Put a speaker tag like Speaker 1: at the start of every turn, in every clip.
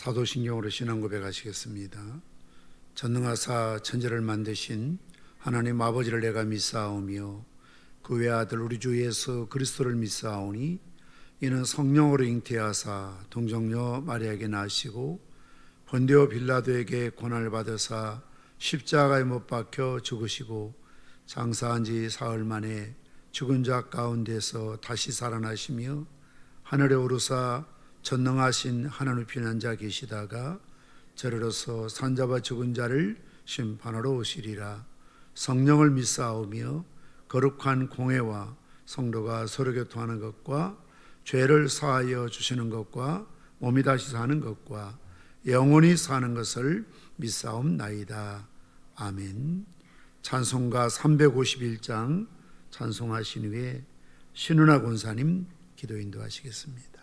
Speaker 1: 사도신경으로 신앙 고백하시겠습니다. 전능하사 천지를 만드신 하나님 아버지를 내가 믿사오며 그 외아들 우리 주 예수 그리스도를 믿사오니 이는 성령으로 잉태하사 동정녀 마리아에게 나시고 본디오 빌라도에게 고난을 받으사 십자가에 못 박혀 죽으시고 장사한 지 사흘 만에 죽은 자 가운데서 다시 살아나시며 하늘에 오르사 전능하신 하나님 편한 자 계시다가 저리로서 산자와 죽은 자를 심판하러 오시리라. 성령을 믿사오며 거룩한 공회와 성도가 서로 교통하는 것과 죄를 사하여 주시는 것과 몸이 다시 사는 것과 영원히 사는 것을 믿사옵나이다. 아멘. 찬송가 351장 찬송하신 후에 신은하 권사님 기도 인도하시겠습니다.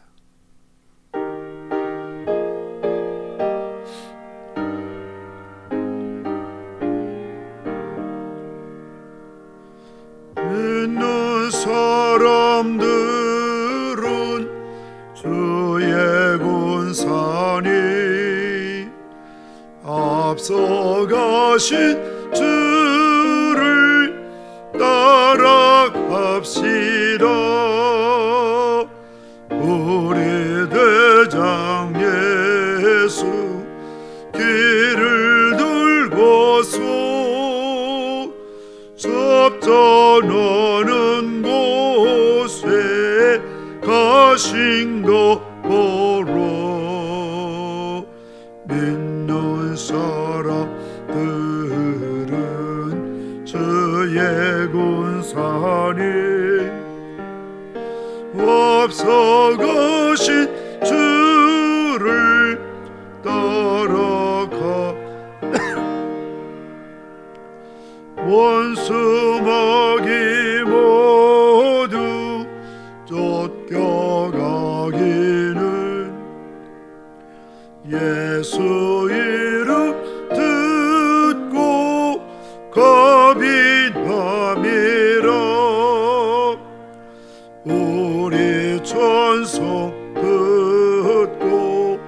Speaker 2: 믿는 사람들은 주의 군산이 앞서가신 주를 따라갑시다. 우리 대장 예수 길을 들고서 섭전하는 곳에 가신 것 보러 믿는 사람들은 주의 군산이 앞서가신 주를 따라가 원수 마귀 모두 쫓겨가기는 예수 이름 듣고 겁이 남이라. 우리 찬송 듣고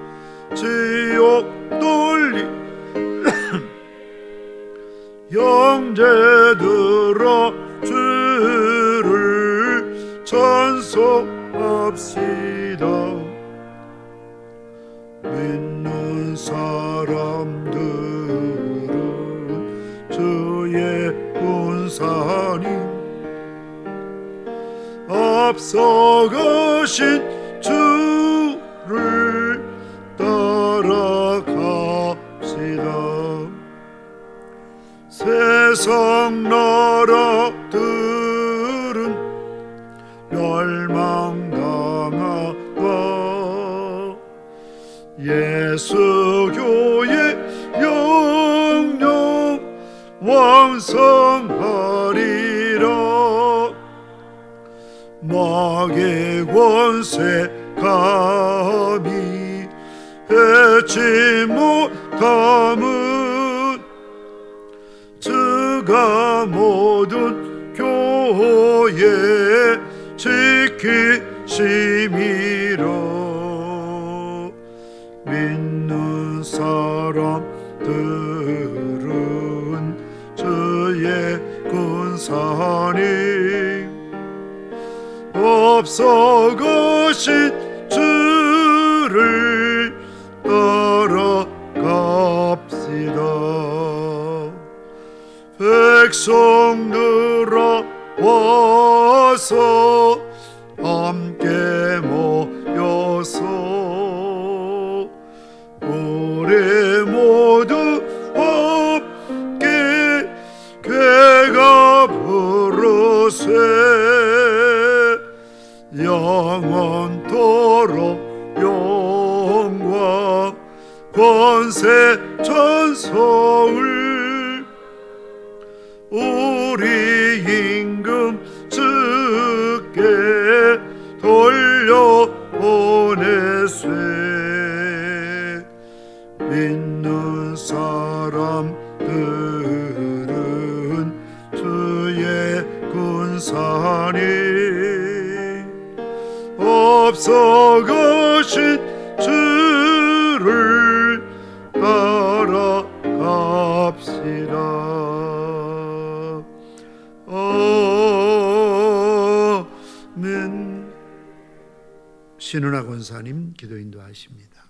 Speaker 2: 지옥 돌리 형제들아 주를 찬송합시다. 믿는 사람들은 주의 군산이 앞서가신 주를 따라갑시다. 세상 나라들은 멸망당하다. 예수 교회 영영 왕성하리라. 마귀 권세 감히 해치 못함은 주가 모든 교회 지키심이라. 믿는 사람들은 주의 군산이 앞서가신 주를 따라갑시다. 백성들아 와서 함께 모여서 우리 모두 함께 괴가 부르세. 영원토록 영광 권세 천성을 우리 임금 주께 돌려보내세. 믿는 사람들은 주의 군산이 앞서가신 주 그를 따라갑시다. 아멘.
Speaker 1: 신은하 권사님 기도 인도하십니다.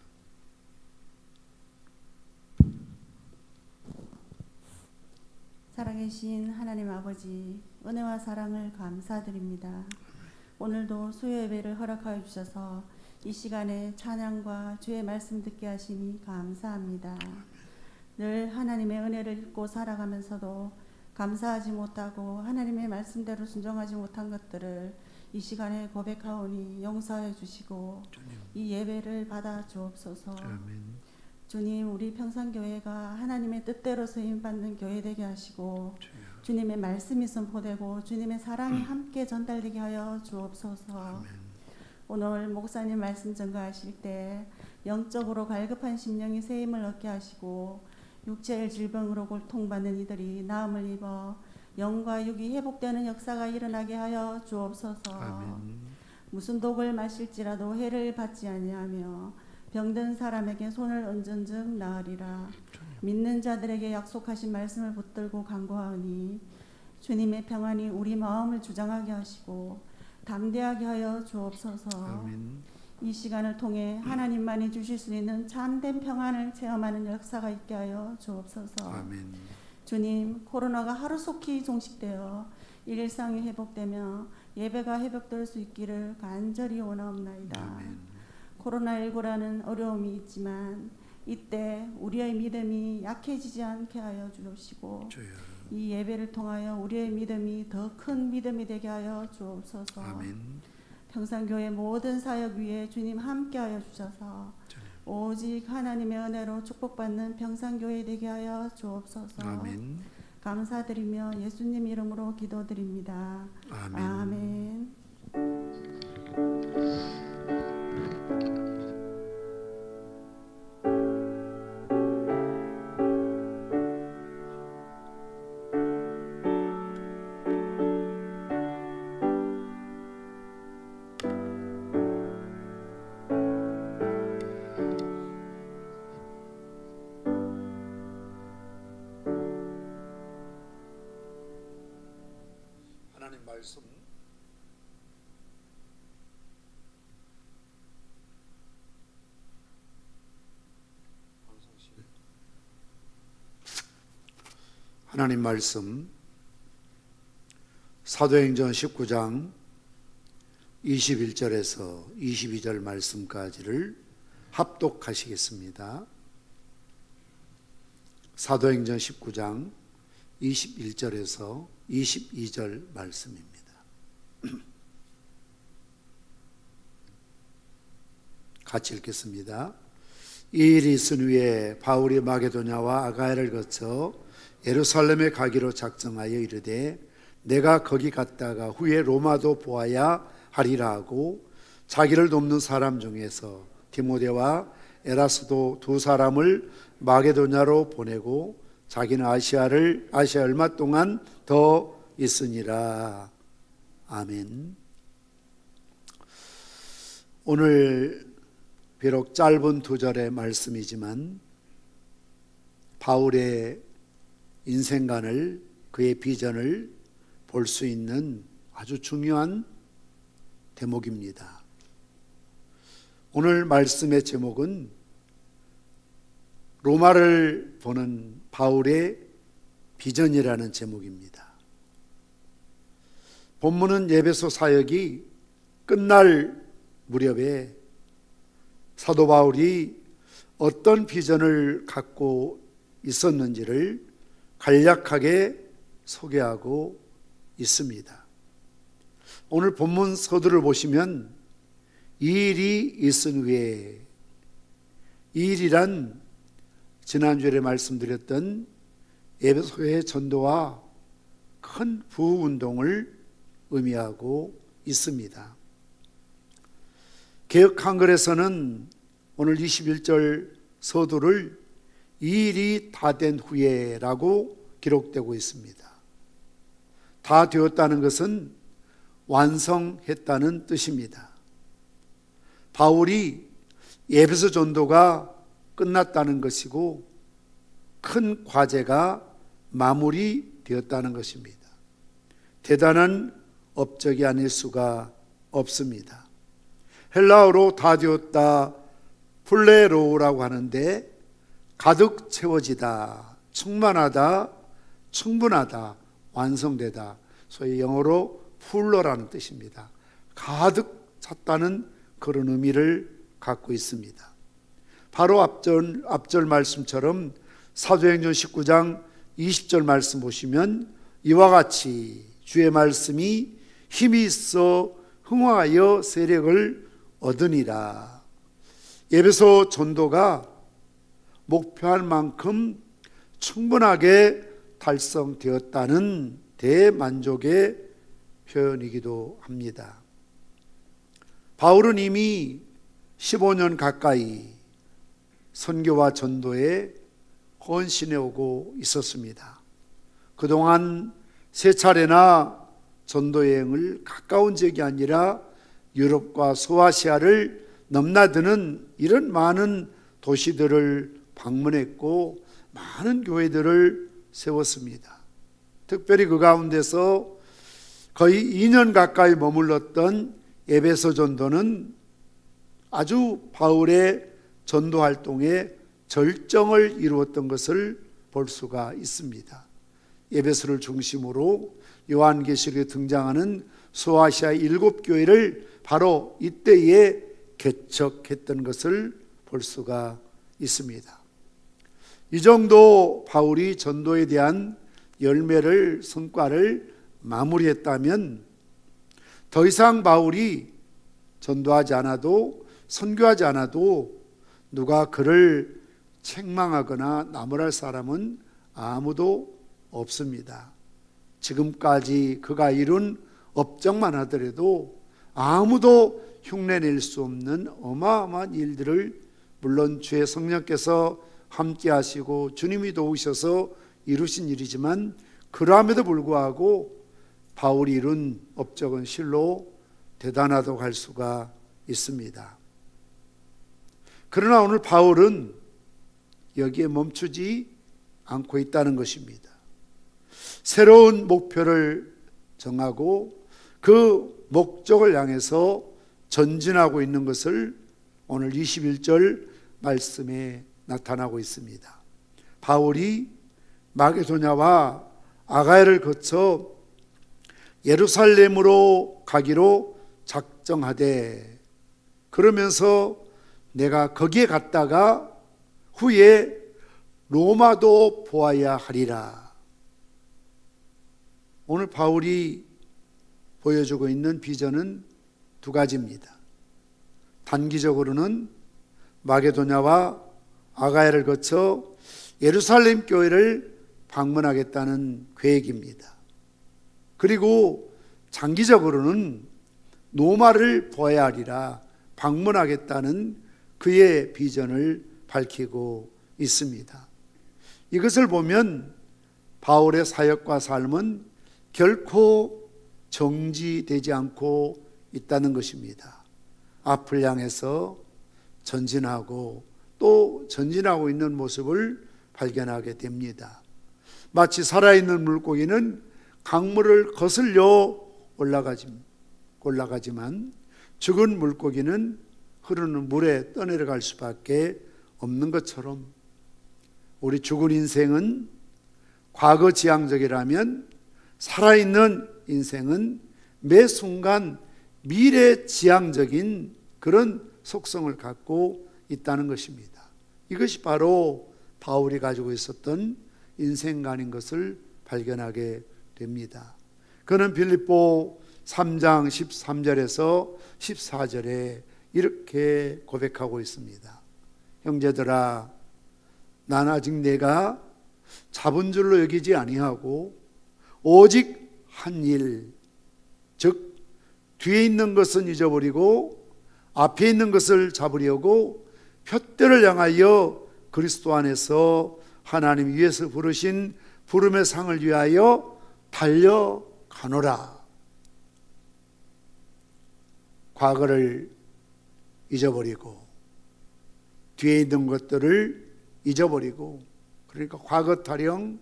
Speaker 3: 살아계신 하나님 아버지, 은혜와 사랑을 감사드립니다. 오늘도 수요 예배를 허락하여 주셔서 이 시간에 찬양과 주의 말씀 듣게 하시니 감사합니다. 늘 하나님의 은혜를 잊고 살아가면서도 감사하지 못하고 하나님의 말씀대로 순종하지 못한 것들을 이 시간에 고백하오니 용서해 주시고 이 예배를 받아 주옵소서.
Speaker 1: 아멘.
Speaker 3: 주님, 우리 평산교회가 하나님의 뜻대로 쓰임받는 교회 되게 하시고 주님의 말씀이 선포되고 주님의 사랑이 함께 전달되게 하여 주옵소서. 오늘 목사님 말씀 전가하실 때 영적으로 갈급한 심령이 새 힘을 얻게 하시고 육체의 질병으로 고통받는 이들이 나음을 입어 영과 육이 회복되는 역사가 일어나게 하여 주옵소서.
Speaker 1: 아멘.
Speaker 3: 무슨 독을 마실지라도 해를 받지 아니하며 병든 사람에게 손을 얹은즉 나으리라. 믿는 자들에게 약속하신 말씀을 붙들고 간구하오니 주님의 평안이 우리 마음을 주장하게 하시고 담대하게 하여 주옵소서.
Speaker 1: 아멘.
Speaker 3: 이 시간을 통해 하나님만이 주실 수 있는 참된 평안을 체험하는 역사가 있게 하여 주옵소서.
Speaker 1: 아멘.
Speaker 3: 주님, 코로나가 하루속히 종식되어 일상이 회복되며 예배가 회복될 수 있기를 간절히 원하옵나이다.
Speaker 1: 아멘.
Speaker 3: 코로나19라는 어려움이 있지만 이때 우리의 믿음이 약해지지 않게 하여 주옵시고
Speaker 1: 주여.
Speaker 3: 이 예배를 통하여 우리의 믿음이 더 큰 믿음이 되게 하여 주옵소서.
Speaker 1: 아멘.
Speaker 3: 평산교회 모든 사역 위에 주님 함께 하여 주셔서 오직 하나님의 은혜로 축복받는 평산교회 되게 하여 주옵소서.
Speaker 1: 아멘.
Speaker 3: 감사드리며 예수님 이름으로 기도드립니다.
Speaker 1: 아멘.
Speaker 3: 아멘.
Speaker 1: 하나님 말씀 하나님 말씀 사도행전 19장 21절에서 22절 말씀까지를 합독하시겠습니다. 사도행전 19장 21절에서 22절 말씀입니다. 같이 읽겠습니다. 이 일이 있은 후에 바울이 마게도냐와 아가야를 거쳐 예루살렘에 가기로 작정하여 이르되 내가 거기 갔다가 후에 로마도 보아야 하리라 하고 자기를 돕는 사람 중에서 디모데와 에라스도 두 사람을 마게도냐로 보내고 자기는 아시아 얼마 동안 더 있으니라. 아멘. 오늘 비록 짧은 두 절의 말씀이지만 바울의 인생관을, 그의 비전을 볼 수 있는 아주 중요한 대목입니다. 오늘 말씀의 제목은 로마를 보는 바울의 비전이라는 제목입니다. 본문은 에베소 사역이 끝날 무렵에 사도 바울이 어떤 비전을 갖고 있었는지를 간략하게 소개하고 있습니다. 오늘 본문 서두를 보시면 이 일이 있은 후에, 이 일이란 지난주에 말씀드렸던 에베소의 전도와 큰 부흥운동을 의미하고 있습니다. 개역 한글에서는 오늘 21절 서두를 이 일이 다 된 후에라고 기록되고 있습니다. 다 되었다는 것은 완성했다는 뜻입니다. 바울이 에베소 전도가 끝났다는 것이고 큰 과제가 마무리되었다는 것입니다. 대단한 업적이 아닐 수가 없습니다. 헬라어로 다 되었다 플레로우라고 하는데 가득 채워지다, 충만하다, 충분하다, 완성되다, 소위 영어로 풀러라는 뜻입니다. 가득 찼다는 그런 의미를 갖고 있습니다. 바로 앞절 말씀처럼 사도행전 19장 20절 말씀 보시면 이와 같이 주의 말씀이 힘이 있어 흥화하여 세력을 얻으니라. 에베소 전도가 목표한 만큼 충분하게 달성되었다는 대만족의 표현이기도 합니다. 바울은 이미 15년 가까이 선교와 전도에 헌신해 오고 있었습니다. 그동안 세 차례나 전도 여행을 가까운 지역이 아니라 유럽과 소아시아를 넘나드는 이런 많은 도시들을 방문했고 많은 교회들을 세웠습니다. 특별히 그 가운데서 거의 2년 가까이 머물렀던 에베소 전도는 아주 바울의 전도 활동에 절정을 이루었던 것을 볼 수가 있습니다. 에베소를 중심으로 요한계시록에 등장하는 소아시아 7교회를 바로 이때에 개척했던 것을 볼 수가 있습니다. 이 정도 바울이 전도에 대한 성과를 마무리했다면 더 이상 바울이 전도하지 않아도 선교하지 않아도 누가 그를 책망하거나 나무랄 사람은 아무도 없습니다. 지금까지 그가 이룬 업적만 하더라도 아무도 흉내낼 수 없는 어마어마한 일들을 물론 주의 성령께서 함께 하시고 주님이 도우셔서 이루신 일이지만 그럼에도 불구하고 바울이 이룬 업적은 실로 대단하다고 할 수가 있습니다. 그러나 오늘 바울은 여기에 멈추지 않고 있다는 것입니다. 새로운 목표를 정하고 그 목적을 향해서 전진하고 있는 것을 오늘 21절 말씀에 나타나고 있습니다. 바울이 마게도냐와 아가야를 거쳐 예루살렘으로 가기로 작정하되 그러면서 내가 거기에 갔다가 후에 로마도 보아야 하리라. 오늘 바울이 보여주고 있는 비전은 두 가지입니다. 단기적으로는 마게도냐와 아가야를 거쳐 예루살렘 교회를 방문하겠다는 계획입니다. 그리고 장기적으로는 로마를 보아야 하리라 방문하겠다는 그의 비전을 밝히고 있습니다. 이것을 보면 바울의 사역과 삶은 결코 정지되지 않고 있다는 것입니다. 앞을 향해서 전진하고 또 전진하고 있는 모습을 발견하게 됩니다. 마치 살아있는 물고기는 강물을 거슬려 올라가지만 죽은 물고기는 흐르는 물에 떠내려갈 수밖에 없는 것처럼 우리 죽은 인생은 과거지향적이라면 살아있는 인생은 매 순간 미래지향적인 그런 속성을 갖고 있다는 것입니다. 이것이 바로 바울이 가지고 있었던 인생관인 것을 발견하게 됩니다. 그는 빌립보 3장 13절에서 14절에 이렇게 고백하고 있습니다. 형제들아, 난 아직 내가 잡은 줄로 여기지 아니하고 오직 한 일, 즉 뒤에 있는 것은 잊어버리고 앞에 있는 것을 잡으려고 푯대를 향하여 그리스도 안에서 하나님 위에서 부르신 부름의 상을 위하여 달려가노라. 과거를 잊어버리고 뒤에 있는 것들을 잊어버리고, 그러니까 과거 타령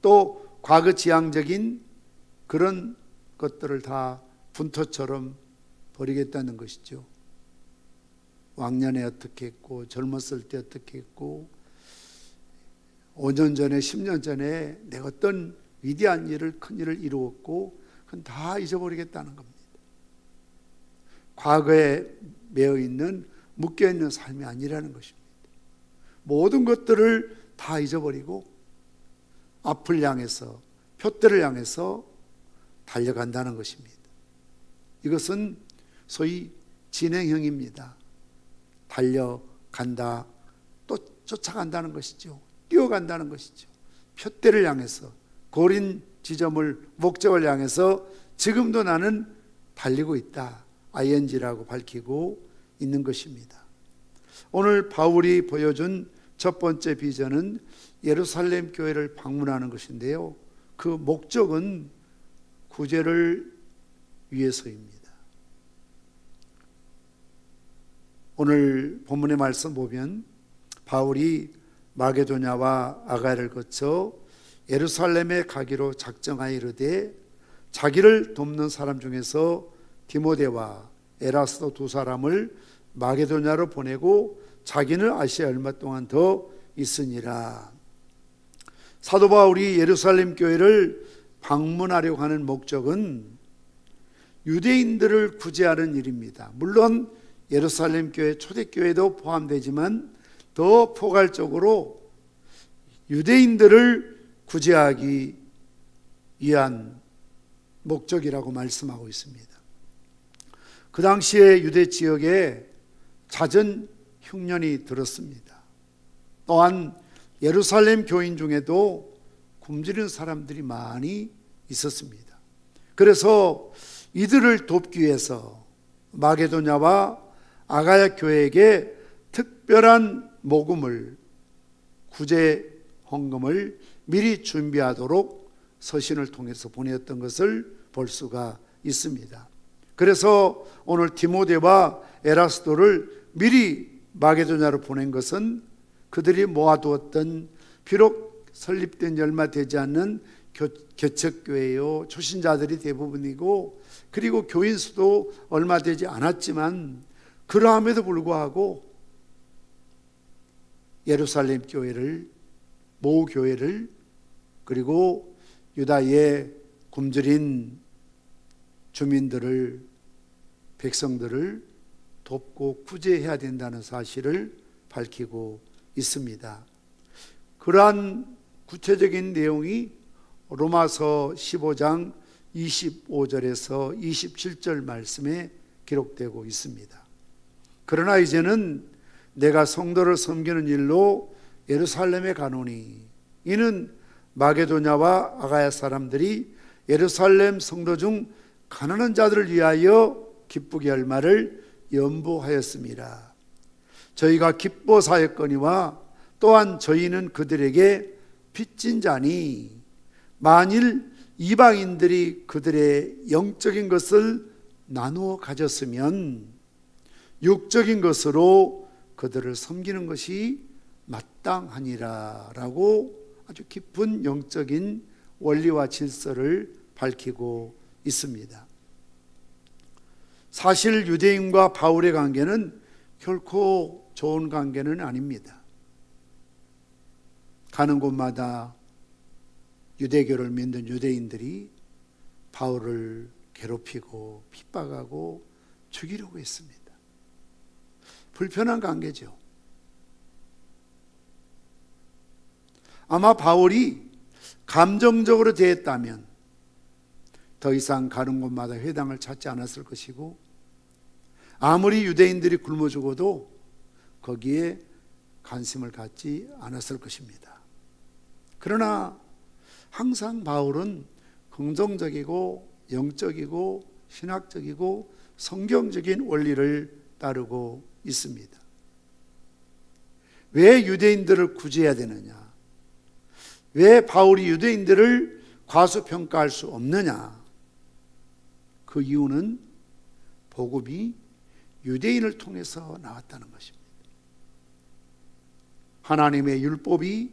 Speaker 1: 또 과거 지향적인 그런 것들을 다 분토처럼 버리겠다는 것이죠. 왕년에 어떻게 했고, 젊었을 때 어떻게 했고, 5년 전에 10년 전에 내가 어떤 위대한 일을, 큰 일을 이루었고, 그건 다 잊어버리겠다는 겁니다. 과거에 매여 있는, 묶여 있는 삶이 아니라는 것입니다. 모든 것들을 다 잊어버리고 앞을 향해서, 표대를 향해서 달려간다는 것입니다. 이것은 소위 진행형입니다. 달려간다, 또 쫓아간다는 것이죠. 뛰어간다는 것이죠. 표대를 향해서, 고린 지점을, 목적을 향해서 지금도 나는 달리고 있다, ing라고 밝히고 있는 것입니다. 오늘 바울이 보여준 첫 번째 비전은 예루살렘 교회를 방문하는 것인데요, 그 목적은 구제를 위해서입니다. 오늘 본문의 말씀 보면 바울이 마게도냐와 아가야를 거쳐 예루살렘에 가기로 작정하여 이르되 자기를 돕는 사람 중에서 디모데와 에라스도 두 사람을 마게도냐로 보내고 자기는 아시아에 얼마 동안 더 있으니라. 사도 바울이 예루살렘 교회를 방문하려고 하는 목적은 유대인들을 구제하는 일입니다. 물론 예루살렘 교회, 초대교회도 포함되지만 더 포괄적으로 유대인들을 구제하기 위한 목적이라고 말씀하고 있습니다. 그 당시에 유대 지역에 잦은 흉년이 들었습니다. 또한 예루살렘 교인 중에도 굶주린 사람들이 많이 있었습니다. 그래서 이들을 돕기 위해서 마게도냐와 아가야 교회에게 특별한 모금을, 구제 헌금을 미리 준비하도록 서신을 통해서 보냈던 것을 볼 수가 있습니다. 그래서 오늘 디모데와 에라스도를 미리 마게도냐로 보낸 것은 그들이 모아두었던, 비록 설립된 지 얼마 되지 않는 개척교회요, 초신자들이 대부분이고, 그리고 교인 수도 얼마 되지 않았지만 그러함에도 불구하고 예루살렘 교회를, 모 교회를, 그리고 유다의 굶주린 주민들을, 백성들을 돕고 구제해야 된다는 사실을 밝히고 있습니다. 그러한 구체적인 내용이 로마서 15장 25절에서 27절 말씀에 기록되고 있습니다. 그러나 이제는 내가 성도를 섬기는 일로 예루살렘에 가노니 이는 마게도냐와 아가야 사람들이 예루살렘 성도 중 가난한 자들을 위하여 기쁘게 할 말을 연보하였습니다. 저희가 기뻐 사였거니와 또한 저희는 그들에게 빚진 자니 만일 이방인들이 그들의 영적인 것을 나누어 가졌으면 육적인 것으로 그들을 섬기는 것이 마땅하니라 라고 아주 깊은 영적인 원리와 질서를 밝히고 있습니다. 사실 유대인과 바울의 관계는 결코 좋은 관계는 아닙니다. 가는 곳마다 유대교를 믿는 유대인들이 바울을 괴롭히고 핍박하고 죽이려고 했습니다. 불편한 관계죠. 아마 바울이 감정적으로 대했다면 더 이상 가는 곳마다 회당을 찾지 않았을 것이고, 아무리 유대인들이 굶어 죽어도 거기에 관심을 갖지 않았을 것입니다. 그러나 항상 바울은 긍정적이고 영적이고 신학적이고 성경적인 원리를 따르고 있습니다. 왜 유대인들을 구제해야 되느냐? 왜 바울이 유대인들을 과소평가할 수 없느냐? 그 이유는 복음이 유대인을 통해서 나왔다는 것입니다. 하나님의 율법이,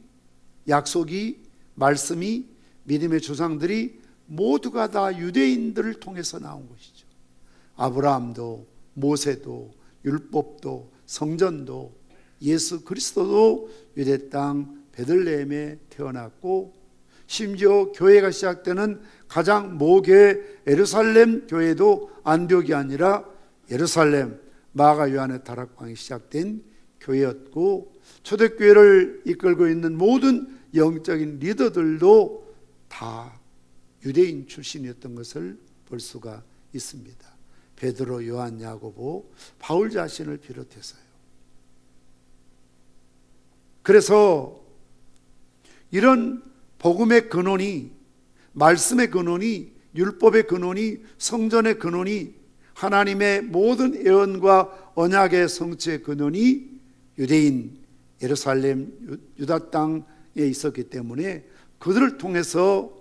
Speaker 1: 약속이, 말씀이, 믿음의 조상들이 모두가 다 유대인들을 통해서 나온 것이죠. 아브라함도, 모세도, 율법도, 성전도, 예수 그리스도도 유대 땅 베들레헴에 태어났고, 심지어 교회가 시작되는 가장 모교회 예루살렘 교회도 안디옥이 아니라 예루살렘 마가 요한의 다락방이 시작된 교회였고, 초대교회를 이끌고 있는 모든 영적인 리더들도 다 유대인 출신이었던 것을 볼 수가 있습니다. 베드로, 요한, 야고보, 바울 자신을 비롯해서요. 그래서 이런 복음의 근원이, 말씀의 근원이, 율법의 근원이, 성전의 근원이, 하나님의 모든 예언과 언약의 성취의 근원이 유대인 예루살렘 유다 땅에 있었기 때문에 그들을 통해서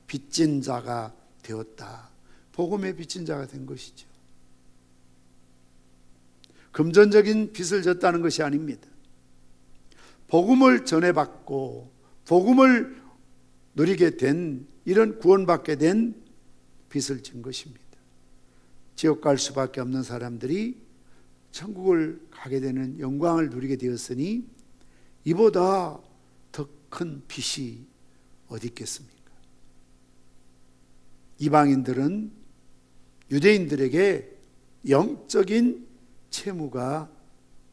Speaker 1: 빚진 자가 되었다. 복음의 빚진 자가 된 것이죠. 금전적인 빚을 졌다는 것이 아닙니다. 복음을 전해받고 복음을 누리게 된, 이런 구원받게 된 빚을 진 것입니다. 지옥 갈 수밖에 없는 사람들이 천국을 가게 되는 영광을 누리게 되었으니 이보다 더 큰 빚이 어디 있겠습니까? 이방인들은 유대인들에게 영적인 채무가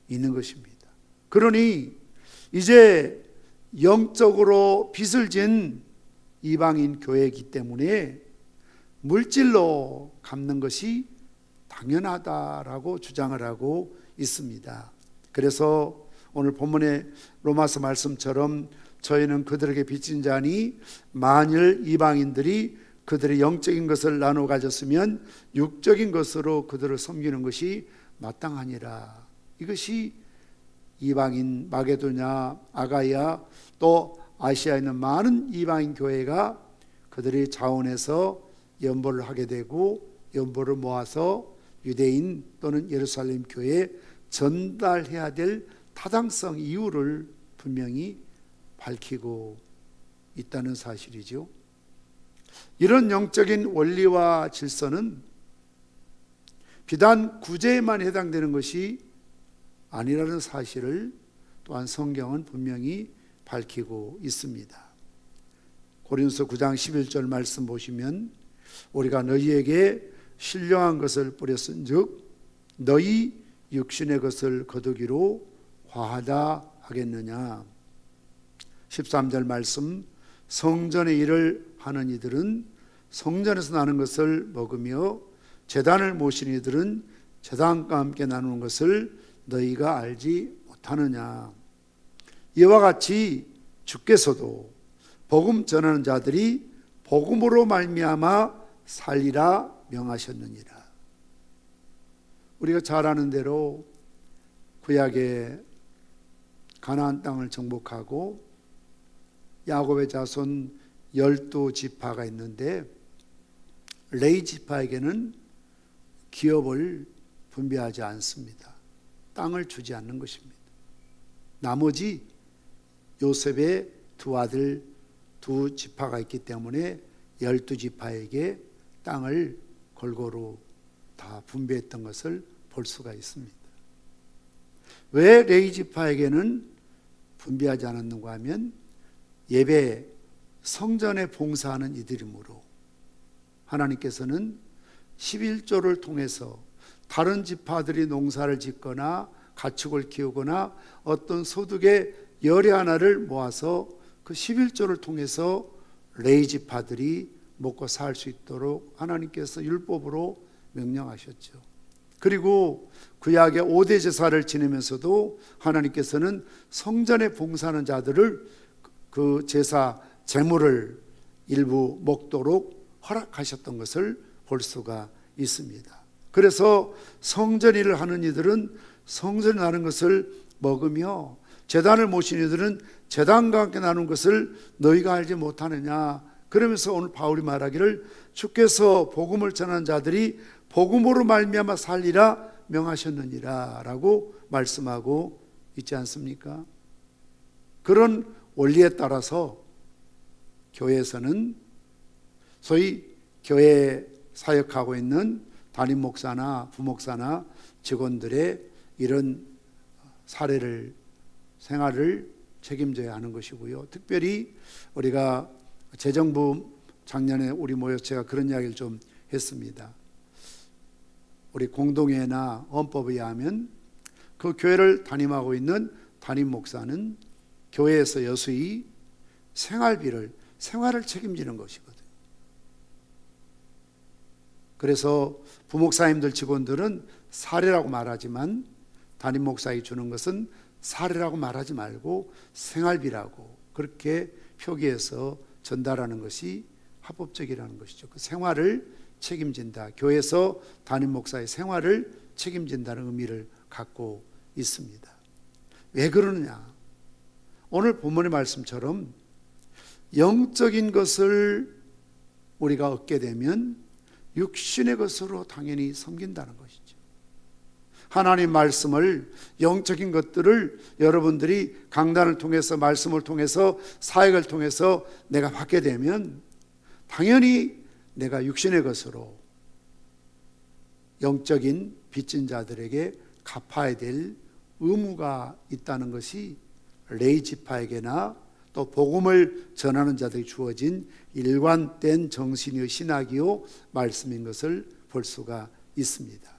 Speaker 1: 있는 것입니다. 그러니 이제 영적으로 빚을 진 이방인 교회이기 때문에 물질로 갚는 것이 당연하다라고 주장을 하고 있습니다. 그래서 오늘 본문의 로마서 말씀처럼 저희는 그들에게 빚진 자니 만일 이방인들이 그들의 영적인 것을 나눠 가졌으면 육적인 것으로 그들을 섬기는 것이 마땅하니라. 이것이 이방인 마게도냐, 아가야, 또 아시아에 있는 많은 이방인 교회가 그들이 자원해서 연보를 하게 되고 연보를 모아서 유대인 또는 예루살렘 교회에 전달해야 될 타당성 이유를 분명히 밝히고 있다는 사실이죠. 이런 영적인 원리와 질서는 비단 구제에만 해당되는 것이 아니라는 사실을 또한 성경은 분명히 밝히고 있습니다. 고린도서 9장 11절 말씀 보시면 우리가 너희에게 신령한 것을 뿌렸은즉 너희 육신의 것을 거두기로 과하다 하겠느냐. 13절 말씀 성전의 일을 하는 이들은 성전에서 나는 것을 먹으며 제단을 모시는 이들은 제단과 함께 나누는 것을 너희가 알지 못하느냐. 이와 같이 주께서도 복음 전하는 자들이 복음으로 말미암아 살리라 명하셨느니라. 우리가 잘 아는 대로 구약의 가나안 땅을 정복하고 야곱의 자손 12지파가 있는데 레위 지파에게는 기업을 분배하지 않습니다. 땅을 주지 않는 것입니다. 나머지 요셉의 두 아들 두 지파가 있기 때문에 12지파에게 땅을 골고루 다 분배했던 것을 볼 수가 있습니다. 왜 레위 지파에게는 분배하지 않았는가 하면 예배 성전에 봉사하는 이들이므로 하나님께서는 11조를 통해서 다른 지파들이 농사를 짓거나 가축을 키우거나 어떤 소득의 열의 하나를 모아서 그 11조를 통해서 레위 지파들이 먹고 살 수 있도록 하나님께서 율법으로 명령하셨죠. 그리고 구약의 5대 제사를 지내면서도 하나님께서는 성전에 봉사하는 자들을 그 제사 제물을 일부 먹도록 허락하셨던 것을 볼 수가 있습니다. 그래서 성전 일을 하는 이들은 성전에 나는 것을 먹으며 제단을 모시는 이들은 제단과 함께 나눈 것을 너희가 알지 못하느냐. 그러면서 오늘 바울이 말하기를 주께서 복음을 전하는 자들이 복음으로 말미암아 살리라 명하셨느니라 라고 말씀하고 있지 않습니까? 그런 원리에 따라서 교회에서는 소위 교회에 사역하고 있는 담임 목사나 부목사나 직원들의 이런 생활을 책임져야 하는 것이고요. 특별히 우리가 재정부 작년에 우리 모여서 제가 그런 이야기를 좀 했습니다. 우리 공동회나 헌법에 의하면 그 교회를 담임하고 있는 담임 목사는 교회에서 여수이 생활을 책임지는 것이거든요. 그래서 부목사님들 직원들은 사례라고 말하지만 담임 목사에게 주는 것은 사례라고 말하지 말고 생활비라고 그렇게 표기해서 전달하는 것이 합법적이라는 것이죠. 그 생활을 책임진다. 교회에서 담임 목사의 생활을 책임진다는 의미를 갖고 있습니다. 왜 그러느냐? 오늘 본문의 말씀처럼 영적인 것을 우리가 얻게 되면 육신의 것으로 당연히 섬긴다는 것이죠. 하나님 말씀을, 영적인 것들을 여러분들이 강단을 통해서, 말씀을 통해서, 사역을 통해서 내가 받게 되면 당연히 내가 육신의 것으로 영적인 빚진 자들에게 갚아야 될 의무가 있다는 것이 레위 지파에게나 또 복음을 전하는 자들이 주어진 일관된 정신이요 신학이요 말씀인 것을 볼 수가 있습니다.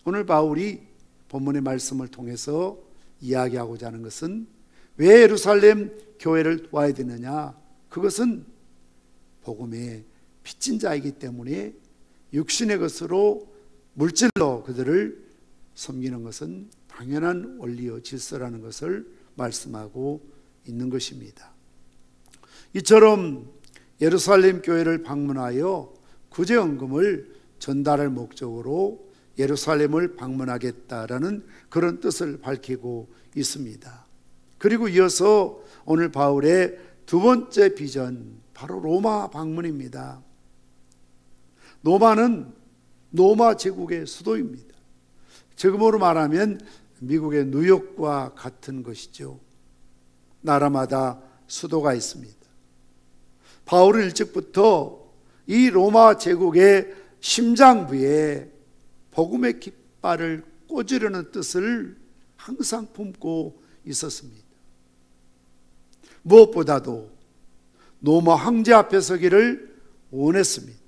Speaker 1: 오늘 바울이 본문의 말씀을 통해서 이야기하고자 하는 것은 왜 예루살렘 교회를 도와야 되느냐? 그것은 복음의 빚진 자이기 때문에 육신의 것으로 물질로 그들을 섬기는 것은 당연한 원리요 질서라는 것을 말씀하고 있는 것입니다. 이처럼 예루살렘 교회를 방문하여 구제헌금을 전달할 목적으로 예루살렘을 방문하겠다라는 그런 뜻을 밝히고 있습니다. 그리고 이어서 오늘 바울의 두 번째 비전, 바로 로마 방문입니다. 로마는 로마 제국의 수도입니다. 지금으로 말하면 미국의 뉴욕과 같은 것이죠. 나라마다 수도가 있습니다. 바울은 일찍부터 이 로마 제국의 심장부에 복음의 깃발을 꽂으려는 뜻을 항상 품고 있었습니다. 무엇보다도 로마 황제 앞에 서기를 원했습니다.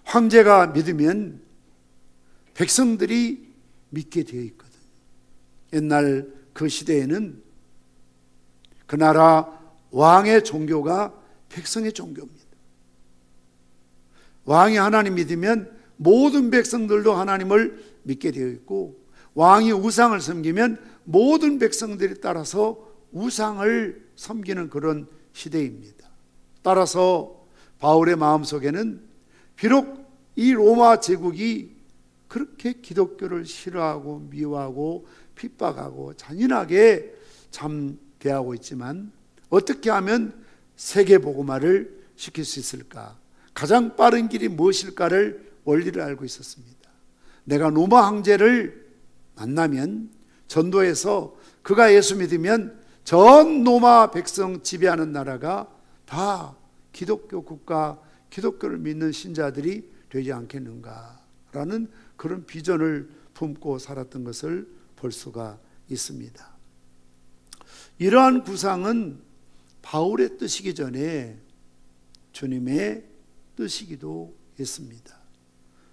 Speaker 1: 황제가 믿으면 백성들이 믿게 되어 있거든요. 옛날 그 시대에는 그 나라 왕의 종교가 백성의 종교입니다. 왕이 하나님 믿으면 모든 백성들도 하나님을 믿게 되어 있고, 왕이 우상을 섬기면 모든 백성들이 따라서 우상을 섬기는 그런 시대입니다. 따라서 바울의 마음속에는 비록 이 로마 제국이 그렇게 기독교를 싫어하고 미워하고 핍박하고 잔인하게 참 대하고 있지만 어떻게 하면 세계 복음화를 시킬 수 있을까? 가장 빠른 길이 무엇일까를 원리를 알고 있었습니다. 내가 로마 황제를 만나면 전도해서 그가 예수 믿으면 전 로마 백성 지배하는 나라가 다 기독교 국가, 기독교를 믿는 신자들이 되지 않겠는가라는 그런 비전을 품고 살았던 것을 볼 수가 있습니다. 이러한 구상은 바울의 뜻이기 전에 주님의 뜻이기도 했습니다.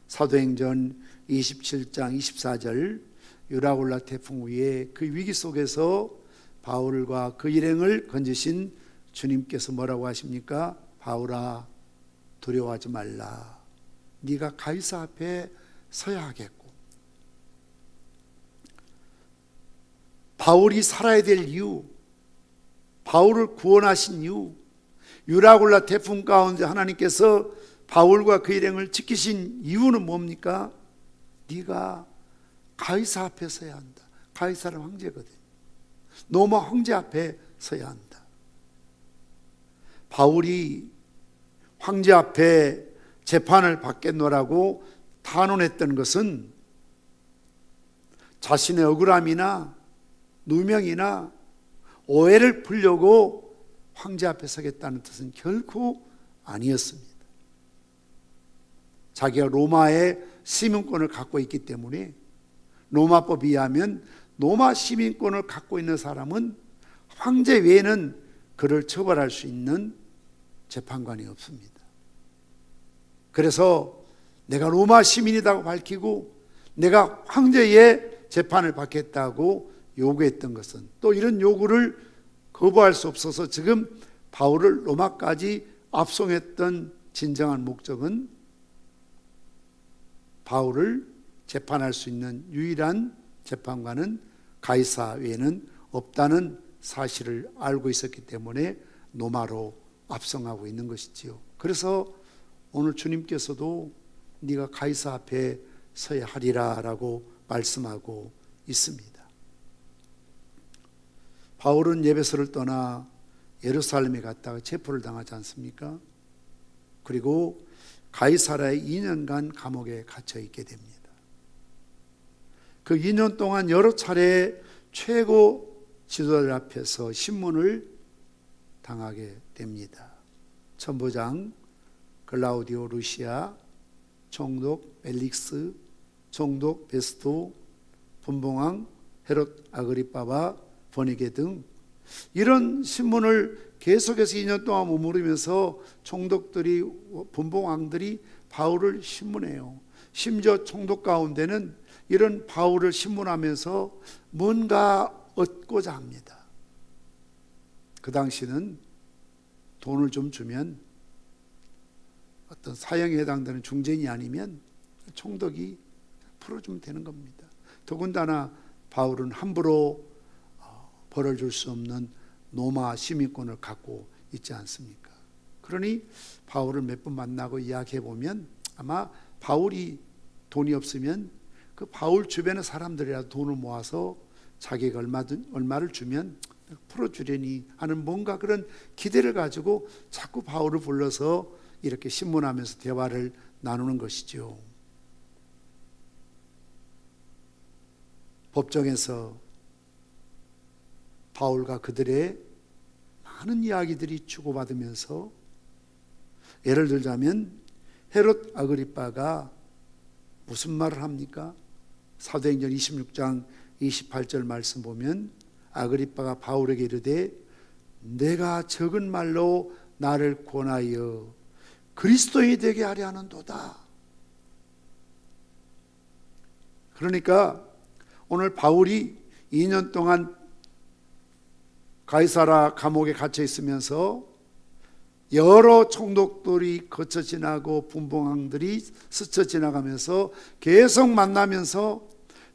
Speaker 1: 사도행전 27장 24절, 유라굴라 태풍 위에 그 위기 속에서 바울과 그 일행을 건지신 주님께서 뭐라고 하십니까? 바울아, 두려워하지 말라. 네가 가이사 앞에 서야 하겠고, 바울이 살아야 될 이유, 바울을 구원하신 이유, 유라굴라 태풍 가운데 하나님께서 바울과 그 일행을 지키신 이유는 뭡니까? 네가 가이사 앞에 서야 한다. 가이사는 황제거든. 로마 황제 앞에 서야 한다. 바울이 황제 앞에 재판을 받겠노라고 탄원했던 것은 자신의 억울함이나 누명이나 오해를 풀려고 황제 앞에 서겠다는 뜻은 결코 아니었습니다. 자기가 로마의 시민권을 갖고 있기 때문에 로마법에 의하면 로마 시민권을 갖고 있는 사람은 황제 외에는 그를 처벌할 수 있는 재판관이 없습니다. 그래서 내가 로마 시민이라고 밝히고 내가 황제의 재판을 받겠다고 요구했던 것은, 또 이런 요구를 거부할 수 없어서 지금 바울을 로마까지 압송했던 진정한 목적은 바울을 재판할 수 있는 유일한 재판관은 가이사 외에는 없다는 사실을 알고 있었기 때문에 로마로 압송하고 있는 것이지요. 그래서 오늘 주님께서도 네가 가이사 앞에 서야 하리라 라고 말씀하고 있습니다. 바울은 에베소를 떠나 예루살렘에 갔다가 체포를 당하지 않습니까? 그리고 가이사라에 2년간 감옥에 갇혀 있게 됩니다. 그 2년 동안 여러 차례 최고 지도자들 앞에서 신문을 당하게 됩니다. 천부장 글라우디오 루시아, 총독 벨릭스, 총독 베스토, 분봉왕 헤롯 아그리빠와 버니게 등 이런 신문을 계속해서 2년 동안 머무르면서 총독들이, 분봉왕들이 바울을 신문해요. 심지어 총독 가운데는 이런 바울을 신문하면서 뭔가 얻고자 합니다. 그 당시는 돈을 좀 주면 어떤 사형에 해당되는 중죄인이 아니면 총독이 풀어주면 되는 겁니다. 더군다나 바울은 함부로 벌을 줄 수 없는 로마 시민권을 갖고 있지 않습니까? 그러니 바울을 몇 번 만나고 이야기해 보면 아마 바울이 돈이 없으면 그 바울 주변의 사람들이라도 돈을 모아서 자기가 얼마를 주면 풀어주려니 하는 뭔가 그런 기대를 가지고 자꾸 바울을 불러서 이렇게 신문하면서 대화를 나누는 것이죠. 법정에서 바울과 그들의 많은 이야기들이 주고받으면서, 예를 들자면 헤롯 아그리빠가 무슨 말을 합니까? 사도행전 26장 28절 말씀 보면 아그리빠가 바울에게 이르되 내가 적은 말로 나를 권하여 그리스도인이 되게 하려 하는도다. 그러니까 오늘 바울이 2년 동안 가이사라 감옥에 갇혀 있으면서 여러 총독들이 거쳐 지나고 분봉왕들이 스쳐 지나가면서 계속 만나면서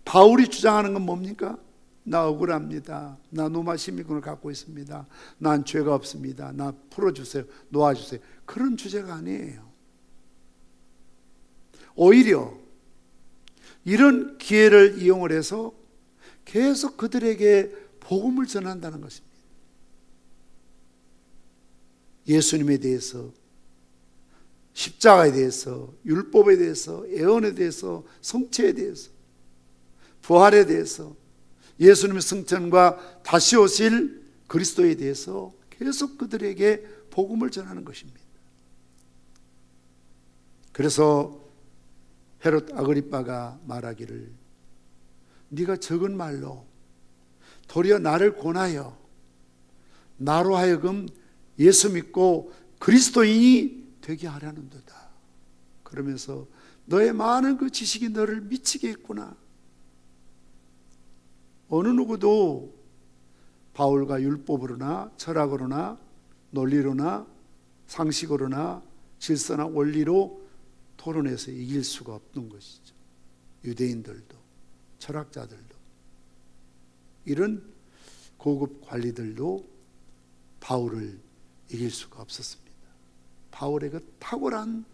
Speaker 1: 바울이 주장하는 건 뭡니까? 나 억울합니다. 나 로마 시민권을 갖고 있습니다. 난 죄가 없습니다. 나 풀어주세요. 놓아주세요. 그런 주제가 아니에요. 오히려 이런 기회를 이용을 해서 계속 그들에게 복음을 전한다는 것입니다. 예수님에 대해서, 십자가에 대해서, 율법에 대해서, 예언에 대해서, 성체에 대해서, 부활에 대해서, 예수님의 승천과 다시 오실 그리스도에 대해서 계속 그들에게 복음을 전하는 것입니다. 그래서 헤롯 아그리빠가 말하기를 네가 적은 말로 도리어 나를 권하여 나로 하여금 예수 믿고 그리스도인이 되게 하려는도다. 그러면서 너의 많은 그 지식이 너를 미치게 했구나. 어느 누구도 바울과 율법으로나 철학으로나 논리로나 상식으로나 질서나 원리로 토론해서 이길 수가 없는 것이죠. 유대인들도 철학자들도 이런 고급 관리들도 바울을 이길 수가 없었습니다. 바울의 그 탁월한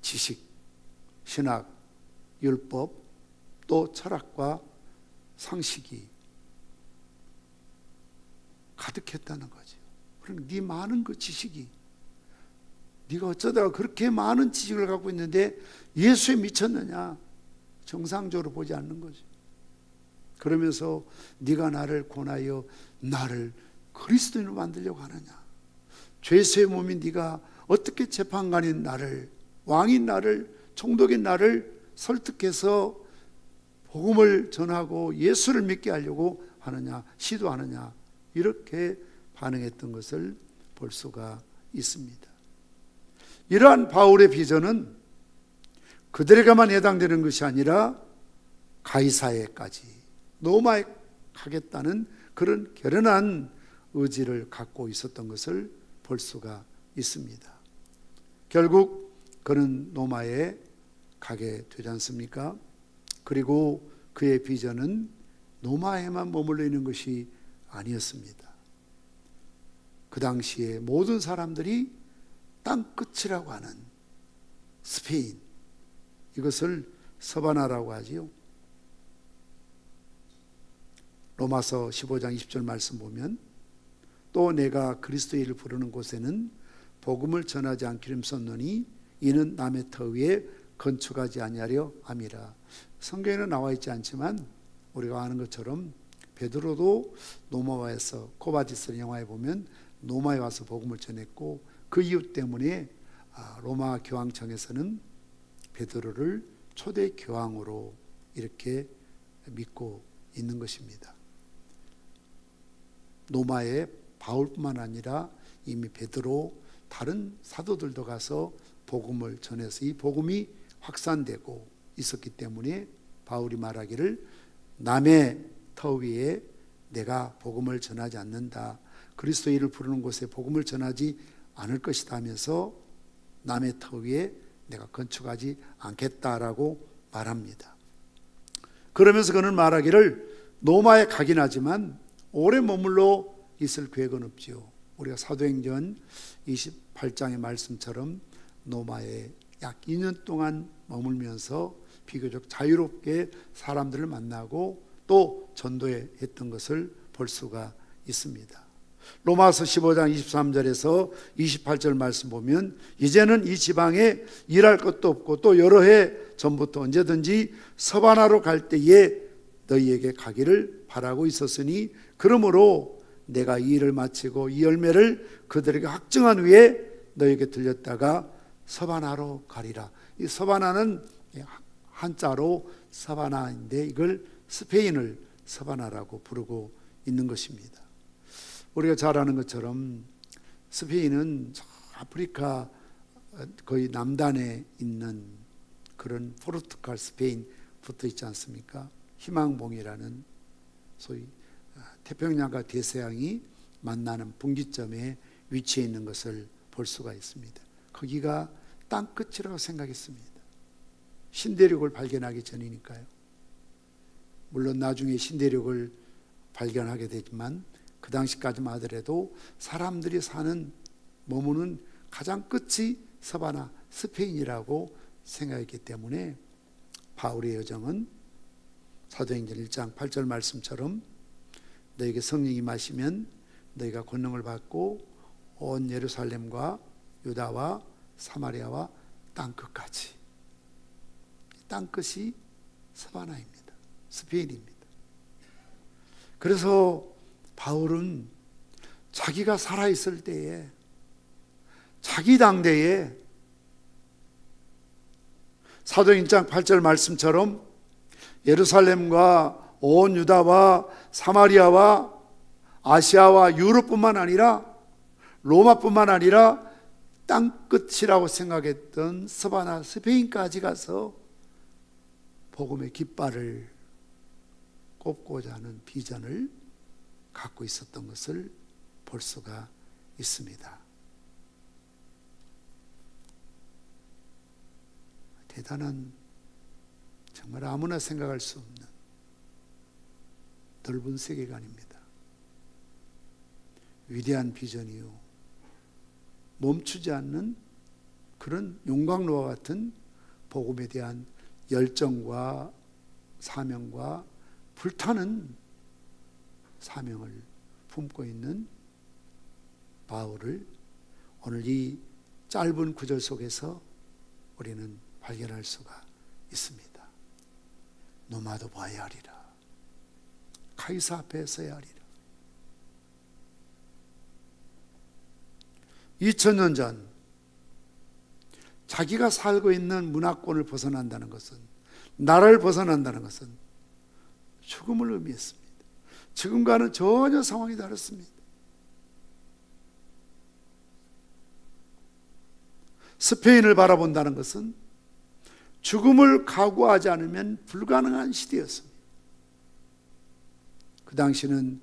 Speaker 1: 지식, 신학, 율법, 또 철학과 상식이 가득했다는 거죠. 그럼 네 많은 그 지식이, 네가 어쩌다가 그렇게 많은 지식을 갖고 있는데 예수에 미쳤느냐? 정상적으로 보지 않는 거죠. 그러면서 네가 나를 권하여 나를 그리스도인으로 만들려고 하느냐? 죄수의 몸인 네가 어떻게 재판관인 나를, 왕인 나를, 총독인 나를 설득해서 복음을 전하고 예수를 믿게 하려고 하느냐, 시도하느냐, 이렇게 반응했던 것을 볼 수가 있습니다. 이러한 바울의 비전은 그들에게만 해당되는 것이 아니라 가이사야까지, 로마에 가겠다는 그런 결연한 의지를 갖고 있었던 것을 볼 수가 있습니다. 결국 그는 로마에 가게 되지 않습니까? 그리고 그의 비전은 로마에만 머물러 있는 것이 아니었습니다. 그 당시에 모든 사람들이 땅끝이라고 하는 스페인, 이것을 서바나라고 하지요. 로마서 15장 20절 말씀 보면 또 내가 그리스도의 일을 부르는 곳에는 복음을 전하지 않기로 힘썼노니 이는 남의 터 위에 건축하지 아니하려 함이라. 성경에는 나와 있지 않지만 우리가 아는 것처럼 베드로도 로마에서, 코바디스 영화에 보면 로마에 와서 복음을 전했고, 그 이유 때문에 로마 교황청에서는 베드로를 초대 교황으로 이렇게 믿고 있는 것입니다. 로마에 바울뿐만 아니라 이미 베드로, 다른 사도들도 가서 복음을 전해서 이 복음이 확산되고 있었기 때문에 바울이 말하기를 남의 터 위에 내가 복음을 전하지 않는다, 그리스도의 일을 부르는 곳에 복음을 전하지 않을 것이다 하면서 남의 터 위에 내가 건축하지 않겠다라고 말합니다. 그러면서 그는 말하기를 로마에 가긴 하지만 오래 머물러 있을 계획은 없지요. 우리가 사도행전 28장의 말씀처럼 로마에 약 2년 동안 머물면서 비교적 자유롭게 사람들을 만나고 또 전도했던 것을 볼 수가 있습니다. 로마서 15장 23절에서 28절 말씀 보면 이제는 이 지방에 일할 것도 없고 또 여러 해 전부터 언제든지 서바나로 갈 때에 너희에게 가기를 바라고 있었으니 그러므로 내가 이 일을 마치고 이 열매를 그들에게 확증한 후에 너희에게 들렸다가 서바나로 가리라. 이 서바나는 한자로 사바나인데 이걸 스페인을 서바나라고 부르고 있는 것입니다. 우리가 잘 아는 것처럼 스페인은 저 아프리카 거의 남단에 있는 그런 포르투갈, 스페인 붙어 있지 않습니까? 희망봉이라는 소위 태평양과 대서양이 만나는 분기점에 위치해 있는 것을 볼 수가 있습니다. 거기가 땅끝이라고 생각했습니다. 신대륙을 발견하기 전이니까요. 물론 나중에 신대륙을 발견하게 되지만 그 당시까지만 하더라도 사람들이 사는, 머무는 가장 끝이 서바나, 스페인이라고 생각했기 때문에 바울의 여정은 사도행전 1장 8절 말씀처럼 너에게 성령이 임하시면 너희가 권능을 받고 온 예루살렘과 유다와 사마리아와 땅끝까지, 땅끝이 서바나입니다. 스페인입니다. 그래서 바울은 자기가 살아있을 때에, 자기 당대에 사도행전 8절 말씀처럼 예루살렘과 온 유다와 사마리아와 아시아와 유럽뿐만 아니라 로마뿐만 아니라 땅끝이라고 생각했던 서바나, 스페인까지 가서 복음의 깃발을 꼽고자 하는 비전을 갖고 있었던 것을 볼 수가 있습니다. 대단한, 정말 아무나 생각할 수 없는 넓은 세계관입니다. 위대한 비전이요, 멈추지 않는 그런 용광로와 같은 복음에 대한 열정과 사명과 불타는 사명을 품고 있는 바울을 오늘 이 짧은 구절 속에서 우리는 발견할 수가 있습니다. 노마도 봐야 하리라. 카이사 앞에 서야 하리라. 2000년 전 자기가 살고 있는 문화권을 벗어난다는 것은, 나라를 벗어난다는 것은 죽음을 의미했습니다. 지금과는 전혀 상황이 다릅니다. 스페인을 바라본다는 것은 죽음을 각오하지 않으면 불가능한 시대였습니다. 그 당시는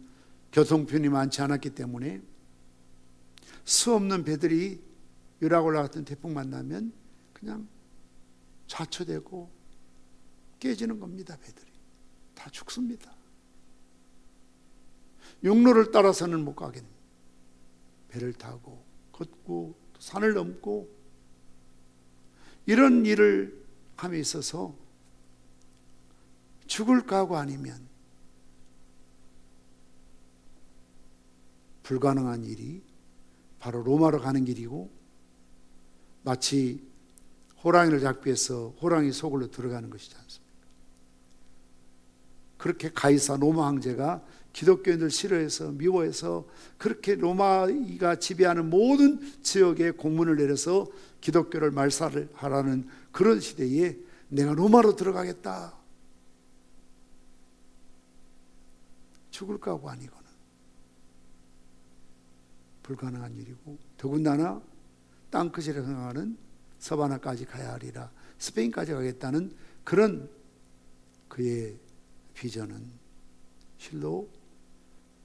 Speaker 1: 교통편이 많지 않았기 때문에 수 없는 배들이 유라굴라 같은 태풍 만나면 그냥 좌초되고 깨지는 겁니다. 배들이 다 죽습니다. 육로를 따라서는 못 가겠네요. 배를 타고 걷고 또 산을 넘고 이런 일을 함에 있어서 죽을 각오 아니면 불가능한 일이 바로 로마로 가는 길이고, 마치 호랑이를 잡기 위해서 호랑이 속으로 들어가는 것이지 않습니까? 그렇게 가이사 로마 황제가 기독교인들 싫어해서 미워해서 그렇게 로마가 지배하는 모든 지역에 공문을 내려서 기독교를 말살하라는 그런 시대에 내가 로마로 들어가겠다. 죽을 각오 아니고는 불가능한 일이고, 더군다나 땅끝이라 생각하는 서바나까지 가야 하리라, 스페인까지 가겠다는 그런 그의 비전은 실로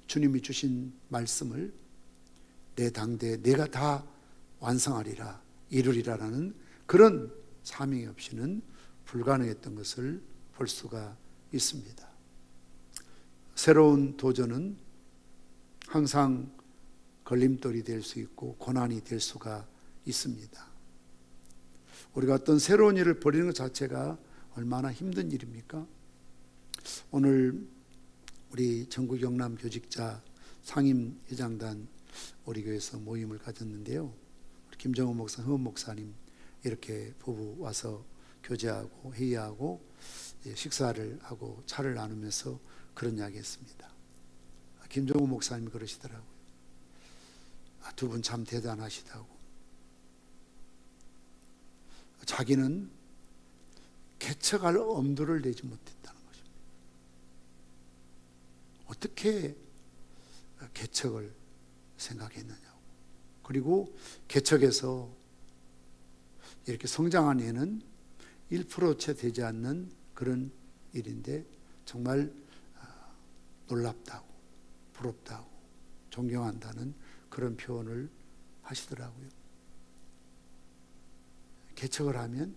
Speaker 1: 주님이 주신 말씀을 내 당대에 내가 다 완성하리라, 이루리라라는 그런 사명이 없이는 불가능했던 것을 볼 수가 있습니다. 새로운 도전은 항상 걸림돌이 될 수 있고 고난이 될 수가 있습니다. 우리가 어떤 새로운 일을 벌이는 것 자체가 얼마나 힘든 일입니까? 오늘 우리 전국 영남 교직자 상임회장단 우리 교회에서 모임을 가졌는데요. 우리 김정은 목사, 허은 목사님 이렇게 부부 와서 교제하고 회의하고 식사를 하고 차를 나누면서 그런 이야기 했습니다. 김정은 목사님이 그러시더라고요. 두 분 참 대단하시다고. 자기는 개척할 엄두를 내지 못했다는 것입니다. 어떻게 개척을 생각했느냐고. 그리고 개척에서 이렇게 성장한 애는 1%채 되지 않는 그런 일인데 정말 놀랍다고, 부럽다고, 존경한다는 그런 표현을 하시더라고요. 개척을 하면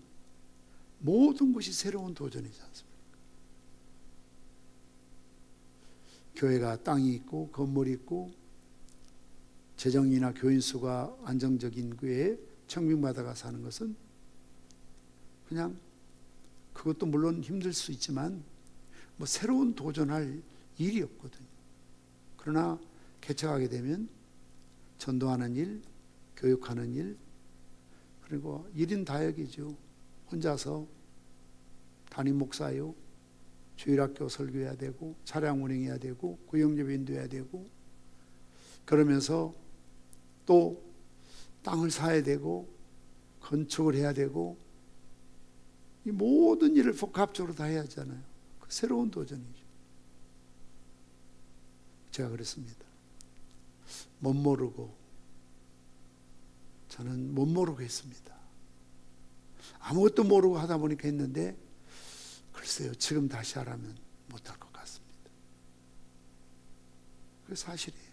Speaker 1: 모든 것이 새로운 도전이지 않습니까? 교회가 땅이 있고 건물이 있고 재정이나 교인 수가 안정적인 교회에 청빙받아가 사는 것은 그냥 그것도 물론 힘들 수 있지만 뭐 새로운 도전할 일이 없거든요. 그러나 개척하게 되면 전도하는 일, 교육하는 일, 그리고 1인 다역이죠. 혼자서 담임 목사요, 주일학교 설교해야 되고 차량 운행해야 되고 구역예배 인도해야 되고, 그러면서 또 땅을 사야 되고 건축을 해야 되고 이 모든 일을 복합적으로 다 해야 하잖아요. 그 새로운 도전이죠. 제가 그랬습니다. 못 모르고, 저는 못 모르고 했습니다. 아무것도 모르고 하다 보니까 했는데 글쎄요, 지금 다시 하라면 못할 것 같습니다. 그게 사실이에요.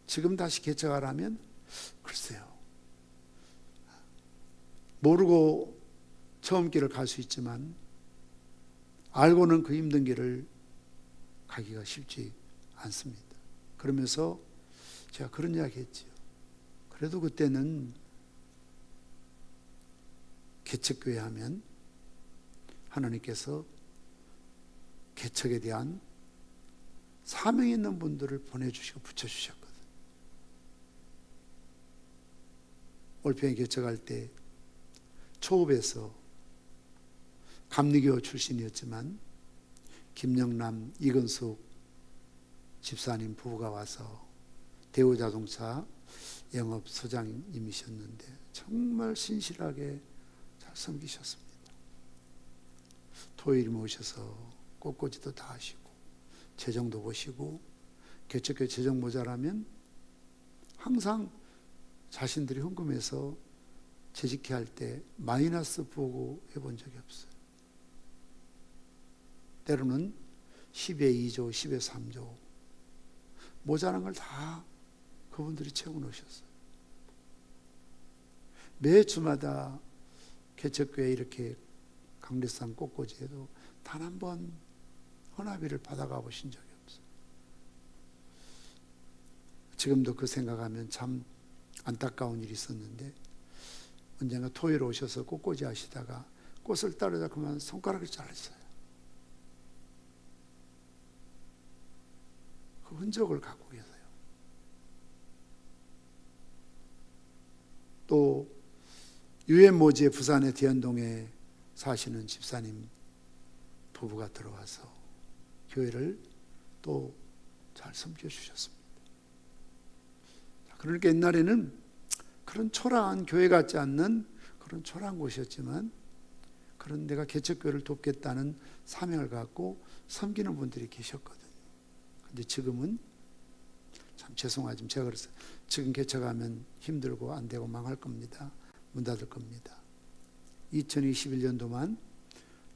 Speaker 1: 지금 다시 개척하라면 글쎄요, 모르고 처음 길을 갈 수 있지만 알고는 그 힘든 길을 가기가 쉽지 않습니다. 그러면서 제가 그런 이야기 했지요. 그래도 그때는 개척교회 하면 하나님께서 개척에 대한 사명 있는 분들을 보내주시고 붙여주셨거든요. 올평에 개척할 때 초읍에서 감리교 출신이었지만 김영남, 이건숙 집사님 부부가 와서 대우자동차 영업소장님이셨는데 정말 신실하게 잘 섬기셨습니다. 토요일 모셔서 꽃꽂이도 다 하시고 재정도 보시고 개척교회 재정 모자라면 항상 자신들이 헌금해서 재직회 할 때 마이너스 보고 해본 적이 없어요. 때로는 10에 2조, 10에 3조 모자란 걸 다 그분들이 채워놓으셨어요. 매 주마다 개척교회 이렇게 강례산 꽃꽂이에도 단 한 번 헌화비를 받아가 보신 적이 없어요. 지금도 그 생각하면 참 안타까운 일이 있었는데 언젠가 토요일 오셔서 꽃꽂이 하시다가 꽃을 따르다 그만 손가락을 잘랐어요. 그 흔적을 갖고 계세요. 또 유엔모지의 부산의 대연동에 사시는 집사님 부부가 들어와서 교회를 또 잘 섬겨주셨습니다. 그러니까 옛날에는 그런 초라한 교회 같지 않는 그런 초라한 곳이었지만 그런 내가 개척교회를 돕겠다는 사명을 갖고 섬기는 분들이 계셨거든요. 근데 지금은 참 죄송하지만 제가 그랬어요. 지금 개척하면 힘들고 안 되고 망할 겁니다. 문 닫을 겁니다. 2021년도만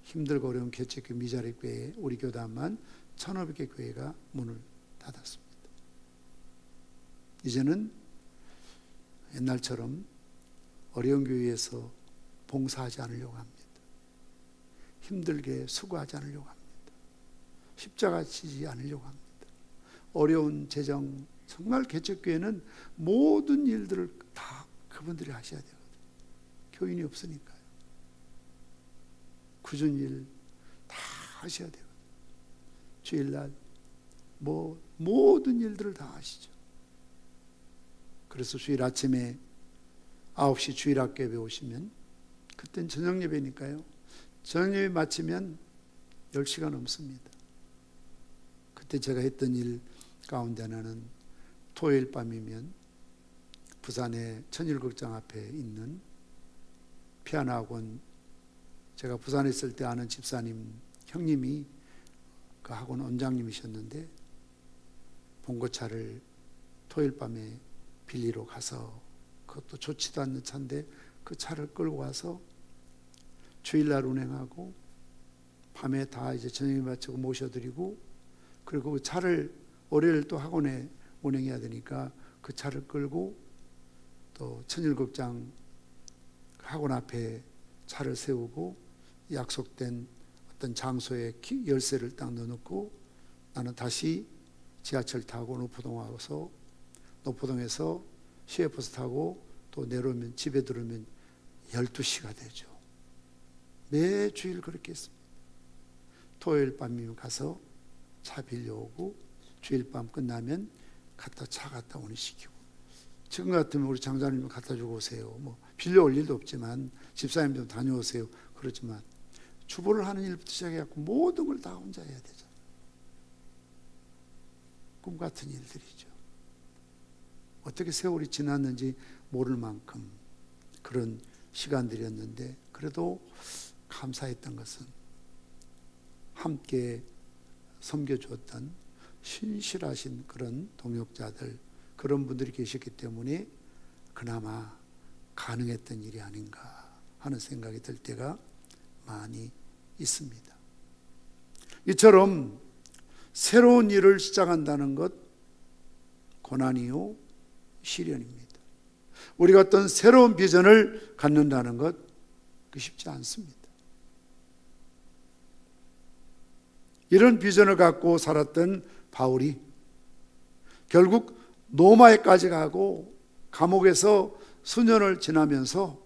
Speaker 1: 힘들고 어려운 개척교회 미자리 교회 우리 교단만 1,500개 교회가 문을 닫았습니다. 이제는 옛날처럼 어려운 교회에서 봉사하지 않으려고 합니다. 힘들게 수고하지 않으려고 합니다. 십자가 지지 않으려고 합니다. 어려운 재정, 정말 개척교회는 모든 일들을 다 그분들이 하셔야 되거든요. 교인이 없으니까요. 굳은 일 다 하셔야 되거든요. 주일날 모든 일들을 다 하시죠. 그래서 주일 아침에 9시 주일학교에 오시면 그땐 저녁 예배니까요. 저녁 예배 마치면 10시가 넘습니다. 그때 제가 했던 일 가운데 하나는 토요일 밤이면 부산의 천일극장 앞에 있는 피아노 학원, 제가 부산에 있을 때 아는 집사님 형님이 그 학원 원장님이셨는데 봉고차를 토요일 밤에 빌리러 가서 그것도 좋지도 않는 차인데 그 차를 끌고 와서 주일날 운행하고 밤에 다 이제 저녁에 마치고 모셔드리고 그리고 그 차를 월요일 또 학원에 운행해야 되니까 그 차를 끌고 또 천일극장 학원 앞에 차를 세우고 약속된 어떤 장소에 열쇠를 딱 넣어놓고 나는 다시 지하철 타고 노포동에서 시외버스 타고 또 내려오면 집에 들어오면 12시가 되죠. 매 주일 그렇게 했습니다. 토요일 밤이면 가서 차 빌려오고 주일 밤 끝나면 차 갖다 오니 시키고 지금 같으면 우리 장사님 갖다 주고 오세요. 빌려올 일도 없지만 집사님 좀 다녀오세요. 그렇지만 주보를 하는 일부터 시작해갖고 모든 걸 다 혼자 해야 되잖아요. 꿈 같은 일들이죠. 어떻게 세월이 지났는지 모를 만큼 그런 시간들이었는데 그래도 감사했던 것은 함께 섬겨주었던 신실하신 그런 동역자들, 그런 분들이 계셨기 때문에 그나마 가능했던 일이 아닌가 하는 생각이 들 때가 많이 있습니다. 이처럼 새로운 일을 시작한다는 것 고난이요 시련입니다. 우리가 어떤 새로운 비전을 갖는다는 것 쉽지 않습니다. 이런 비전을 갖고 살았던 바울이 결국 로마에까지 가고 감옥에서 수년을 지나면서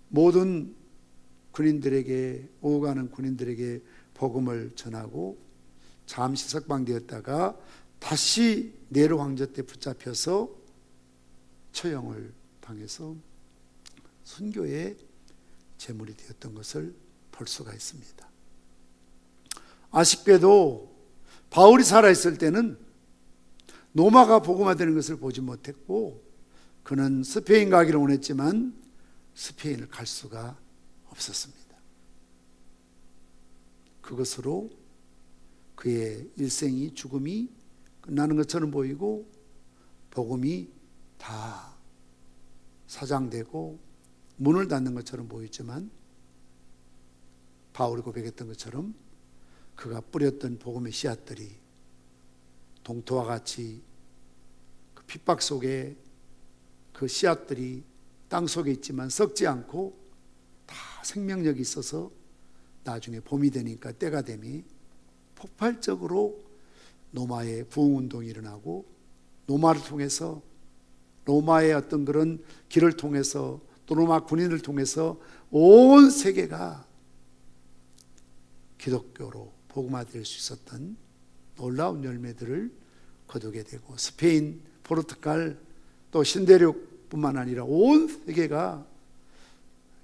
Speaker 1: 모든 군인들에게 오가는 군인들에게 복음을 전하고 잠시 석방되었다가 다시 네로 황제 때 붙잡혀서 처형을 당해서 순교의 제물이 되었던 것을 볼 수가 있습니다. 아쉽게도 바울이 살아있을 때는 로마가 복음화되는 것을 보지 못했고, 그는 스페인 가기를 원했지만 스페인을 갈 수가 없었습니다. 그것으로 그의 일생이, 죽음이 끝나는 것처럼 보이고 복음이 다 사장되고 문을 닫는 것처럼 보였지만, 바울이 고백했던 것처럼 그가 뿌렸던 복음의 씨앗들이 동토와 같이 그 핍박 속에 그 씨앗들이 땅 속에 있지만 썩지 않고 다 생명력이 있어서 나중에 봄이 되니까, 때가 되니 폭발적으로 로마의 부흥운동이 일어나고, 로마를 통해서, 로마의 어떤 그런 길을 통해서, 또 로마 군인을 통해서 온 세계가 기독교로 복음화될 수 있었던 놀라운 열매들을 거두게 되고, 스페인, 포르투갈, 또 신대륙뿐만 아니라 온 세계가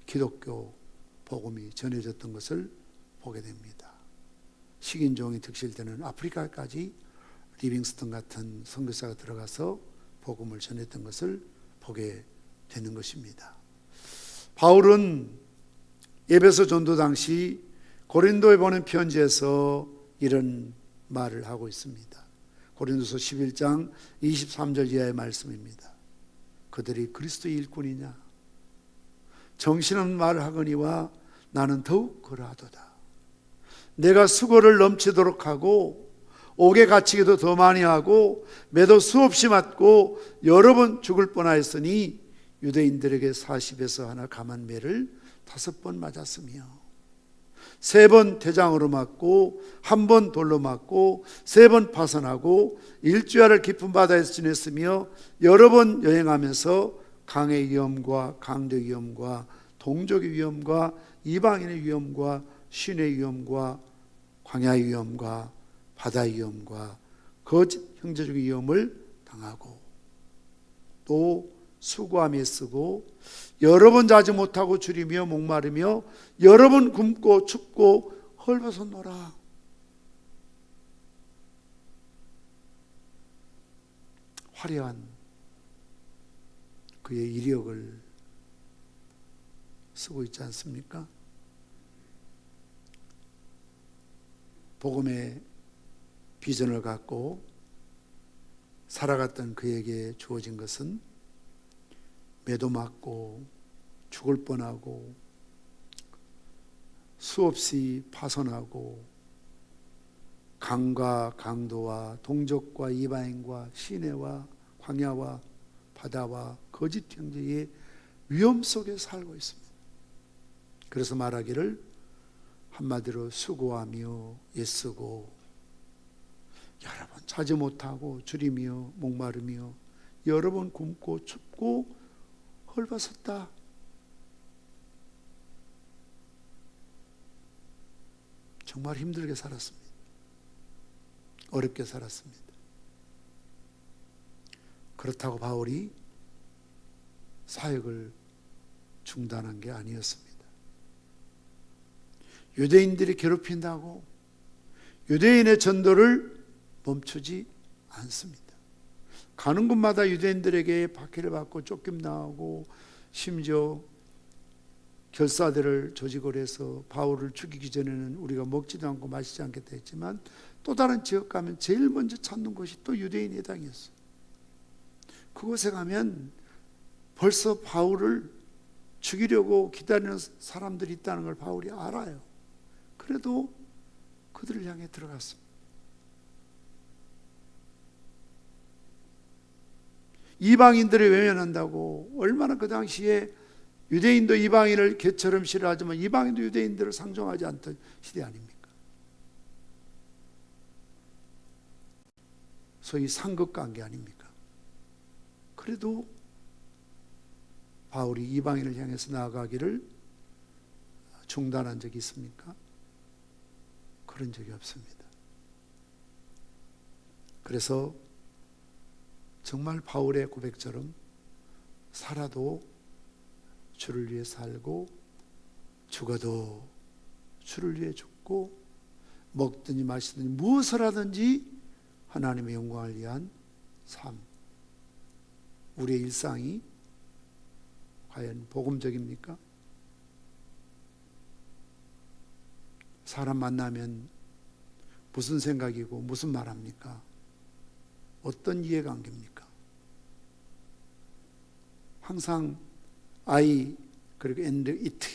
Speaker 1: 기독교 복음이 전해졌던 것을 보게 됩니다. 식인종이 득실되는 아프리카까지 리빙스턴 같은 선교사가 들어가서 복음을 전했던 것을 보게 되는 것입니다. 바울은 에베소 전도 당시 고린도에 보낸 편지에서 이런 말을 하고 있습니다. 고린도서 11장 23절 이하의 말씀입니다. 그들이 그리스도의 일꾼이냐? 정신없는 말을 하거니와 나는 더욱 그러하도다. 내가 수고를 넘치도록 하고 옥에 갇히기도 더 많이 하고 매도 수없이 맞고 여러 번 죽을 뻔하였으니 유대인들에게 40에서 하나 감한 매를 5번 맞았으며 3번 태장으로 맞고 1번 돌로 맞고 3번 파선하고 일주일을 깊은 바다에서 지냈으며 여러 번 여행하면서 강의 위험과 강도 위험과 동족의 위험과 이방인의 위험과 신의 위험과 광야의 위험과 바다의 위험과 거짓 형제적인 위험을 당하고, 또 수고하며 쓰고 여러 번 자지 못하고 줄이며 목마르며 여러 번 굶고 춥고 헐벗었노라. 화려한 그의 이력을 쓰고 있지 않습니까? 복음의 비전을 갖고 살아갔던 그에게 주어진 것은 매도 맞고 죽을 뻔하고 수없이 파손하고 강과 강도와 동족과 이방인과 시내와 광야와 바다와 거짓 형제의 위험 속에 살고 있습니다. 그래서 말하기를 한마디로 수고하며 애쓰고 여러 번 자지 못하고 줄이며 목마르며 여러 번 굶고 춥고 헐벗었다. 정말 힘들게 살았습니다. 어렵게 살았습니다. 그렇다고 바울이 사역을 중단한 게 아니었습니다. 유대인들이 괴롭힌다고 유대인의 전도를 멈추지 않습니다. 가는 곳마다 유대인들에게 박해를 받고 쫓김당하고 심지어 결사대를 조직을 해서 바울을 죽이기 전에는 우리가 먹지도 않고 마시지 않겠다 했지만, 또 다른 지역 가면 제일 먼저 찾는 곳이 또 유대인 회당이었어요. 그곳에 가면 벌써 바울을 죽이려고 기다리는 사람들이 있다는 걸 바울이 알아요. 그래도 그들을 향해 들어갔습니다. 이방인들을 외면한다고, 얼마나 그 당시에 유대인도 이방인을 개처럼 싫어하지만 이방인도 유대인들을 상종하지 않던 시대 아닙니까? 소위 상급관계 아닙니까? 그래도 바울이 이방인을 향해서 나아가기를 중단한 적이 있습니까? 그런 적이 없습니다. 그래서 정말 바울의 고백처럼 살아도 주를 위해 살고 죽어도 주를 위해 죽고 먹든지 마시든지 무엇을 하든지 하나님의 영광을 위한 삶, 우리의 일상이 과연 복음적입니까? 사람 만나면 무슨 생각이고 무슨 말합니까? 어떤 이해관계입니까? 항상 I 그리고 and it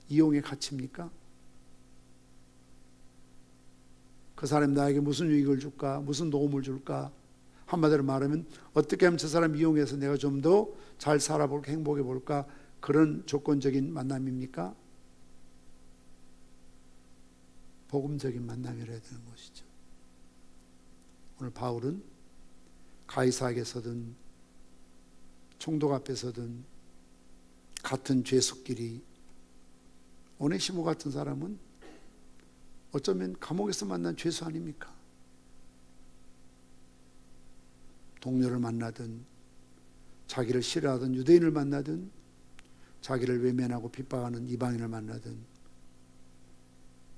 Speaker 1: 이용의 가치입니까? 그 사람이 나에게 무슨 유익을 줄까? 무슨 도움을 줄까? 한마디로 말하면 어떻게 하면 저 사람 이용해서 내가 좀 더 잘 살아볼까, 행복해 볼까? 그런 조건적인 만남입니까? 복음적인 만남이라야 되는 것이죠. 오늘 바울은 가이사에게서든 총독 앞에서든 같은 죄수끼리, 오네시모 같은 사람은 어쩌면 감옥에서 만난 죄수 아닙니까? 동료를 만나든 자기를 싫어하던 유대인을 만나든 자기를 외면하고 핍박하는 이방인을 만나든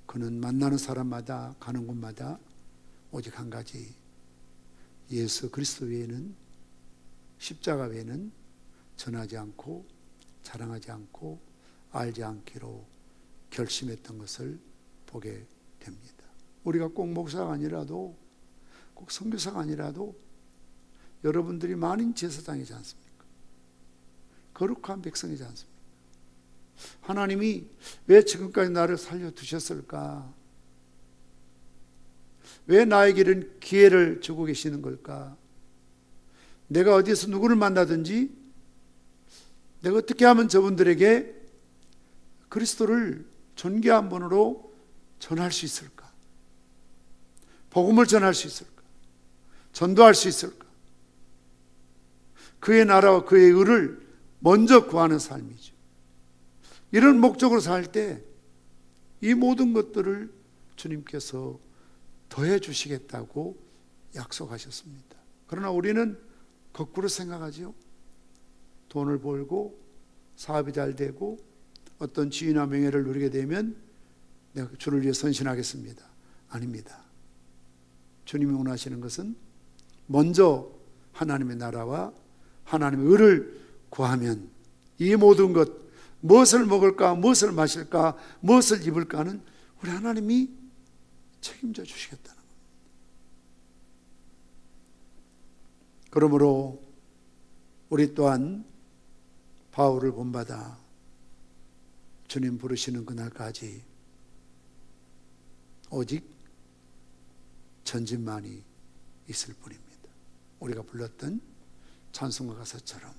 Speaker 1: 그는 만나는 사람마다 가는 곳마다 오직 한 가지, 예수 그리스도 외에는, 십자가 외에는 전하지 않고 자랑하지 않고 알지 않기로 결심했던 것을 보게 됩니다. 우리가 꼭 목사가 아니라도, 꼭 선교사가 아니라도 여러분들이 만인 제사장이지 않습니까? 거룩한 백성이지 않습니까? 하나님이 왜 지금까지 나를 살려두셨을까? 왜 나에게 이런 기회를 주고 계시는 걸까? 내가 어디서 누구를 만나든지 내가 어떻게 하면 저분들에게 그리스도를 존귀한 분으로 전할 수 있을까? 복음을 전할 수 있을까? 전도할 수 있을까? 그의 나라와 그의 의를 먼저 구하는 삶이죠. 이런 목적으로 살 때 이 모든 것들을 주님께서 더해 주시겠다고 약속하셨습니다. 그러나 우리는 거꾸로 생각하죠. 돈을 벌고 사업이 잘 되고 어떤 지위나 명예를 누리게 되면 내가 주를 위해 헌신하겠습니다. 아닙니다. 주님이 원하시는 것은 먼저 하나님의 나라와 하나님의 의를 구하면 이 모든 것, 무엇을 먹을까, 무엇을 마실까, 무엇을 입을까는 우리 하나님이 책임져 주시겠다는 겁니다. 그러므로 우리 또한 바울을 본받아 주님 부르시는 그날까지 오직 전진만이 있을 뿐입니다. 우리가 불렀던 찬송가 가사처럼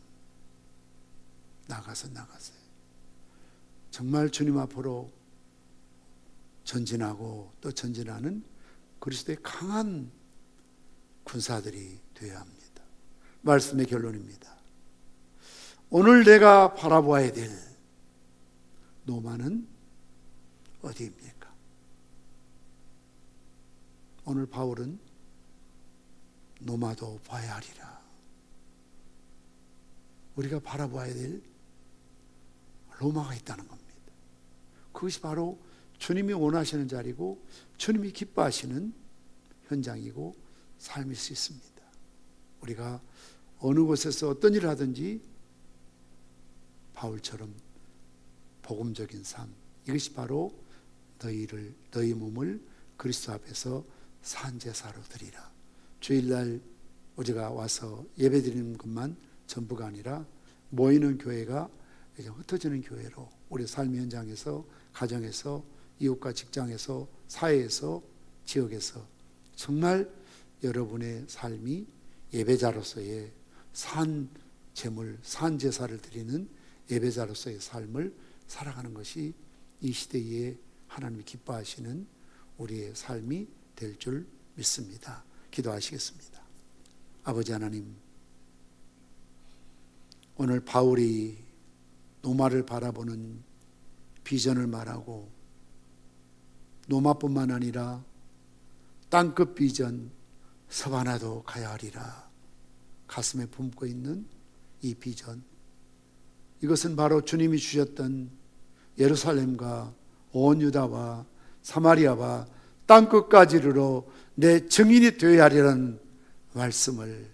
Speaker 1: 나가서 정말 주님 앞으로 전진하고 또 전진하는 그리스도의 강한 군사들이 되어야 합니다. 말씀의 결론입니다. 오늘 내가 바라보아야 될 노마는 어디입니까? 오늘 바울은 노마도 봐야 하리라. 우리가 바라봐야 될 로마가 있다는 겁니다. 그것이 바로 주님이 원하시는 자리고 주님이 기뻐하시는 현장이고 삶일 수 있습니다. 우리가 어느 곳에서 어떤 일을 하든지 바울처럼 복음적인 삶, 이것이 바로 너희 몸을 그리스도 앞에서 산제사로 드리라. 주일날 우리가 와서 예배드리는 것만 전부가 아니라 모이는 교회가 이제 흩어지는 교회로 우리 삶의 현장에서, 가정에서, 이웃과 직장에서, 사회에서, 지역에서 정말 여러분의 삶이 예배자로서의 산 제물, 산 제사를 드리는 예배자로서의 삶을 살아가는 것이 이 시대에 하나님이 기뻐하시는 우리의 삶이 될 줄 믿습니다. 기도하시겠습니다. 아버지 하나님, 오늘 바울이 노마를 바라보는 비전을 말하고 노마뿐만 아니라 땅끝 비전 서바나도 가야 하리라 가슴에 품고 있는 이 비전, 이것은 바로 주님이 주셨던 예루살렘과 온 유다와 사마리아와 땅끝까지 이르러 내 증인이 되어야 하리라는 말씀을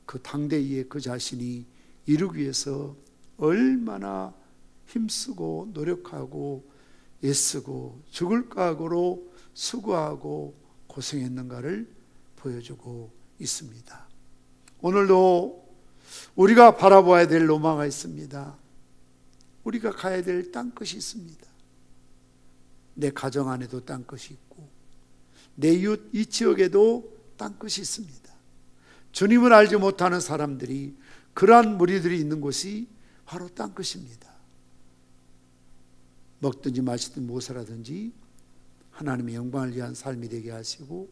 Speaker 1: 그 당대에 그 자신이 이루기 위해서 얼마나 힘쓰고 노력하고 애쓰고 죽을 각오로 수고하고 고생했는가를 보여주고 있습니다. 오늘도 우리가 바라봐야 될 로마가 있습니다. 우리가 가야 될 땅끝이 있습니다. 내 가정 안에도 땅끝이 있고 내 이웃 이 지역에도 땅끝이 있습니다. 주님을 알지 못하는 사람들이, 그러한 무리들이 있는 곳이 바로 땅끝입니다. 먹든지 마시든 무엇을 하든지 하나님의 영광을 위한 삶이 되게 하시고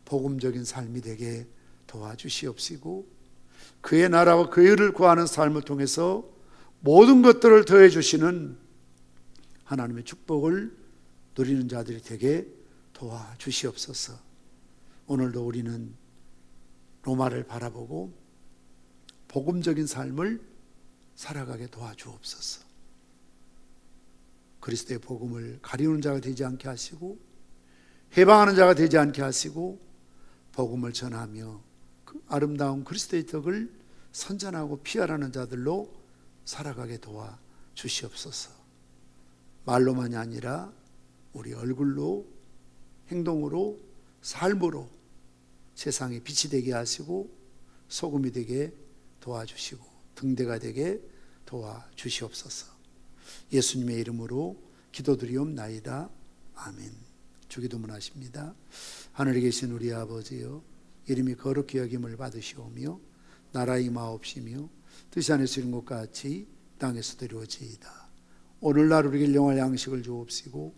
Speaker 1: 복음적인 삶이 되게 도와주시옵시고, 그의 나라와 그의 의를 구하는 삶을 통해서 모든 것들을 더해 주시는 하나님의 축복을 누리는 자들이 되게 도와주시옵소서. 오늘도 우리는 로마를 바라보고 복음적인 삶을 살아가게 도와주옵소서. 그리스도의 복음을 가리우는 자가 되지 않게 하시고 해방하는 자가 되지 않게 하시고 복음을 전하며 그 아름다운 그리스도의 덕을 선전하고 피하라는 자들로 살아가게 도와주시옵소서. 말로만이 아니라 우리 얼굴로, 행동으로, 삶으로 세상에 빛이 되게 하시고 소금이 되게 도와주시고 등대가 되게 도와주시옵소서. 예수님의 이름으로 기도드리옵나이다. 아멘. 주기도문 하십니다. 하늘에 계신 우리 아버지여, 이름이 거룩히 여김을 받으시오며 나라의 임하옵시며 뜻이 하늘에서 이룬 것 같이 땅에서도 이루어지이다. 오늘날 우리에게 일용할 양식을 주옵시고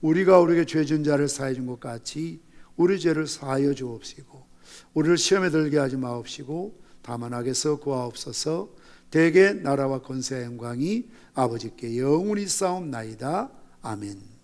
Speaker 1: 우리가 우리에게 죄 진 자를 사해 준 것 같이 우리 죄를 사하여 주옵시고 우리를 시험에 들게 하지 마옵시고 다만 악에서 구하옵소서. 대개 나라와 권세와 영광이 아버지께 영원히 싸움나이다. 아멘.